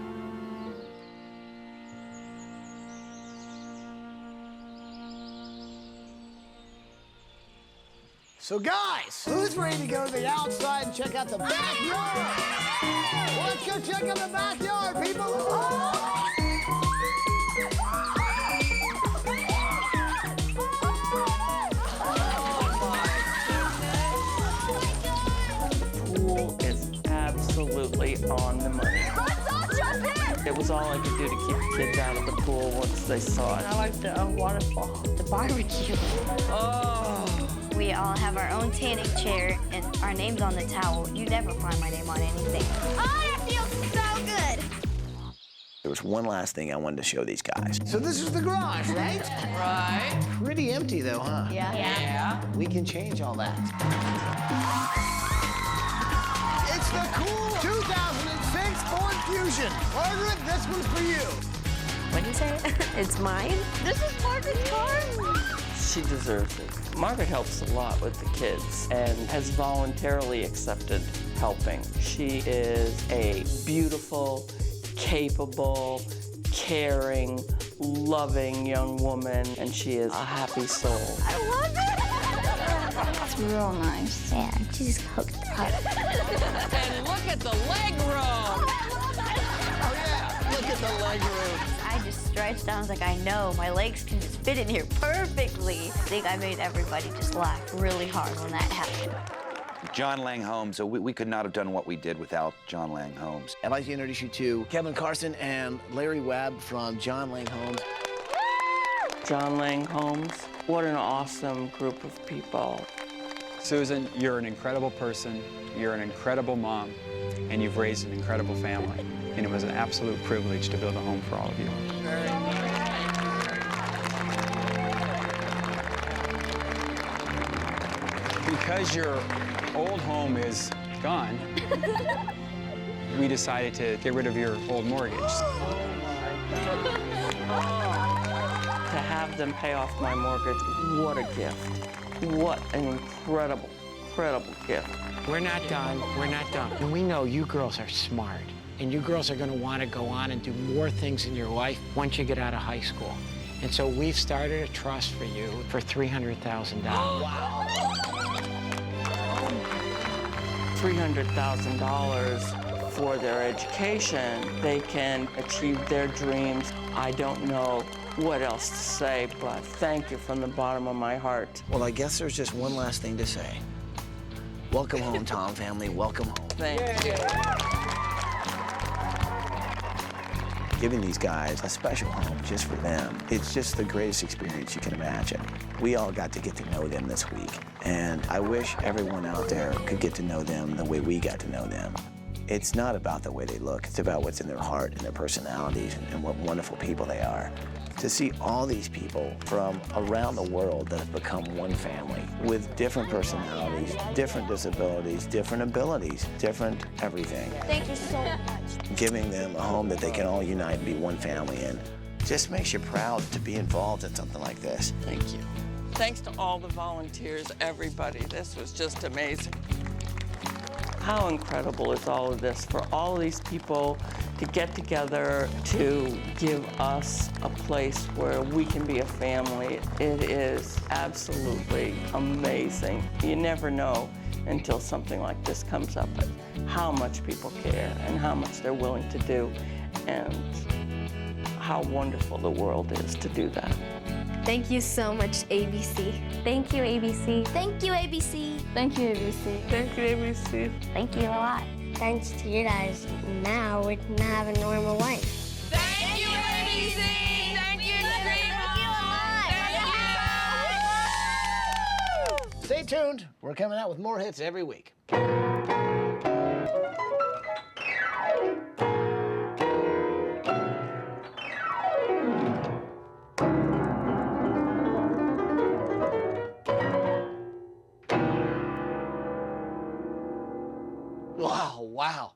[SPEAKER 21] So guys, who's ready to go to the outside and check out the backyard? Let's go check out the backyard, people.
[SPEAKER 3] The pool is absolutely on the money.
[SPEAKER 10] Let's all jump in!
[SPEAKER 3] It was all I could do to keep the kids out of the pool once they saw it.
[SPEAKER 10] I like the waterfall, the barbecue.
[SPEAKER 3] Oh.
[SPEAKER 10] We all have our own tanning chair and our name's on the towel. You never find my name on anything. Oh, that feels so good.
[SPEAKER 13] There was one last thing I wanted to show these guys.
[SPEAKER 4] So this is the garage, right?
[SPEAKER 21] Right.
[SPEAKER 4] Pretty empty though, huh?
[SPEAKER 21] Yeah.
[SPEAKER 4] We can change all that. It's the cool 2006 Ford Fusion. Margaret, this one's for you.
[SPEAKER 6] What did you say? It's mine?
[SPEAKER 10] This is Margaret's car.
[SPEAKER 3] She deserves it. Margaret helps a lot with the kids and has voluntarily accepted helping. She is a beautiful, capable, caring, loving young woman, and she is a happy soul.
[SPEAKER 10] I love it.
[SPEAKER 2] It's real nice.
[SPEAKER 14] Yeah, she's hooked up.
[SPEAKER 21] And look at the leg room.
[SPEAKER 4] Oh yeah, look at the leg room.
[SPEAKER 14] I just stretched out. I was like, I know, my legs can just fit in here perfectly. I think I made everybody just laugh really hard when that happened.
[SPEAKER 13] John Lang Holmes, so we could not have done what we did without John Lang Holmes.
[SPEAKER 4] I'd like to introduce you to Kevin Carson and Larry Webb from John Lang Holmes.
[SPEAKER 3] John Lang Holmes, what an awesome group of people.
[SPEAKER 17] Susan, you're an incredible person, you're an incredible mom, and you've raised an incredible family. And it was an absolute privilege to build a home for all of you. Because your old home is gone, we decided to get rid of your old mortgage.
[SPEAKER 3] To have them pay off my mortgage, what a gift. What an incredible, incredible gift.
[SPEAKER 21] We're not done. We're not done. And we know you girls are smart. And you girls are going to want to go on and do more things in your life once you get out of high school. And so we've started a trust for you for $300,000.
[SPEAKER 3] Wow. $300,000 for their education. They can achieve their dreams. I don't know what else to say, but thank you from the bottom of my heart.
[SPEAKER 4] Well, I guess there's just one last thing to say. Welcome home, Tom family. Welcome home.
[SPEAKER 3] Thank you.
[SPEAKER 13] Giving these guys a special home just for them, it's just the greatest experience you can imagine. We all got to know them this week, and I wish everyone out there could get to know them the way we got to know them. It's not about the way they look, it's about what's in their heart and their personalities and what wonderful people they are. To see all these people from around the world that have become one family with different personalities, different disabilities, different abilities, different everything.
[SPEAKER 10] Thank you so much.
[SPEAKER 13] Giving them a home that they can all unite and be one family in just makes you proud to be involved in something like this.
[SPEAKER 3] Thank you. Thanks to all the volunteers, everybody. This was just amazing. How incredible is all of this for all of these people to get together to give us a place where we can be a family. It is absolutely amazing. You never know until something like this comes up, but how much people care and how much they're willing to do and how wonderful the world is to do that.
[SPEAKER 6] Thank you so much, ABC. Thank you, ABC.
[SPEAKER 14] Thank you, ABC.
[SPEAKER 2] Thank you, ABC.
[SPEAKER 18] Thank you, ABC.
[SPEAKER 14] Thank you a lot.
[SPEAKER 8] Thanks to you guys, now we can have a normal life.
[SPEAKER 21] Thank you, ABC. Thank you, Dream.
[SPEAKER 4] Stay tuned. We're coming out with more hits every week. Wow.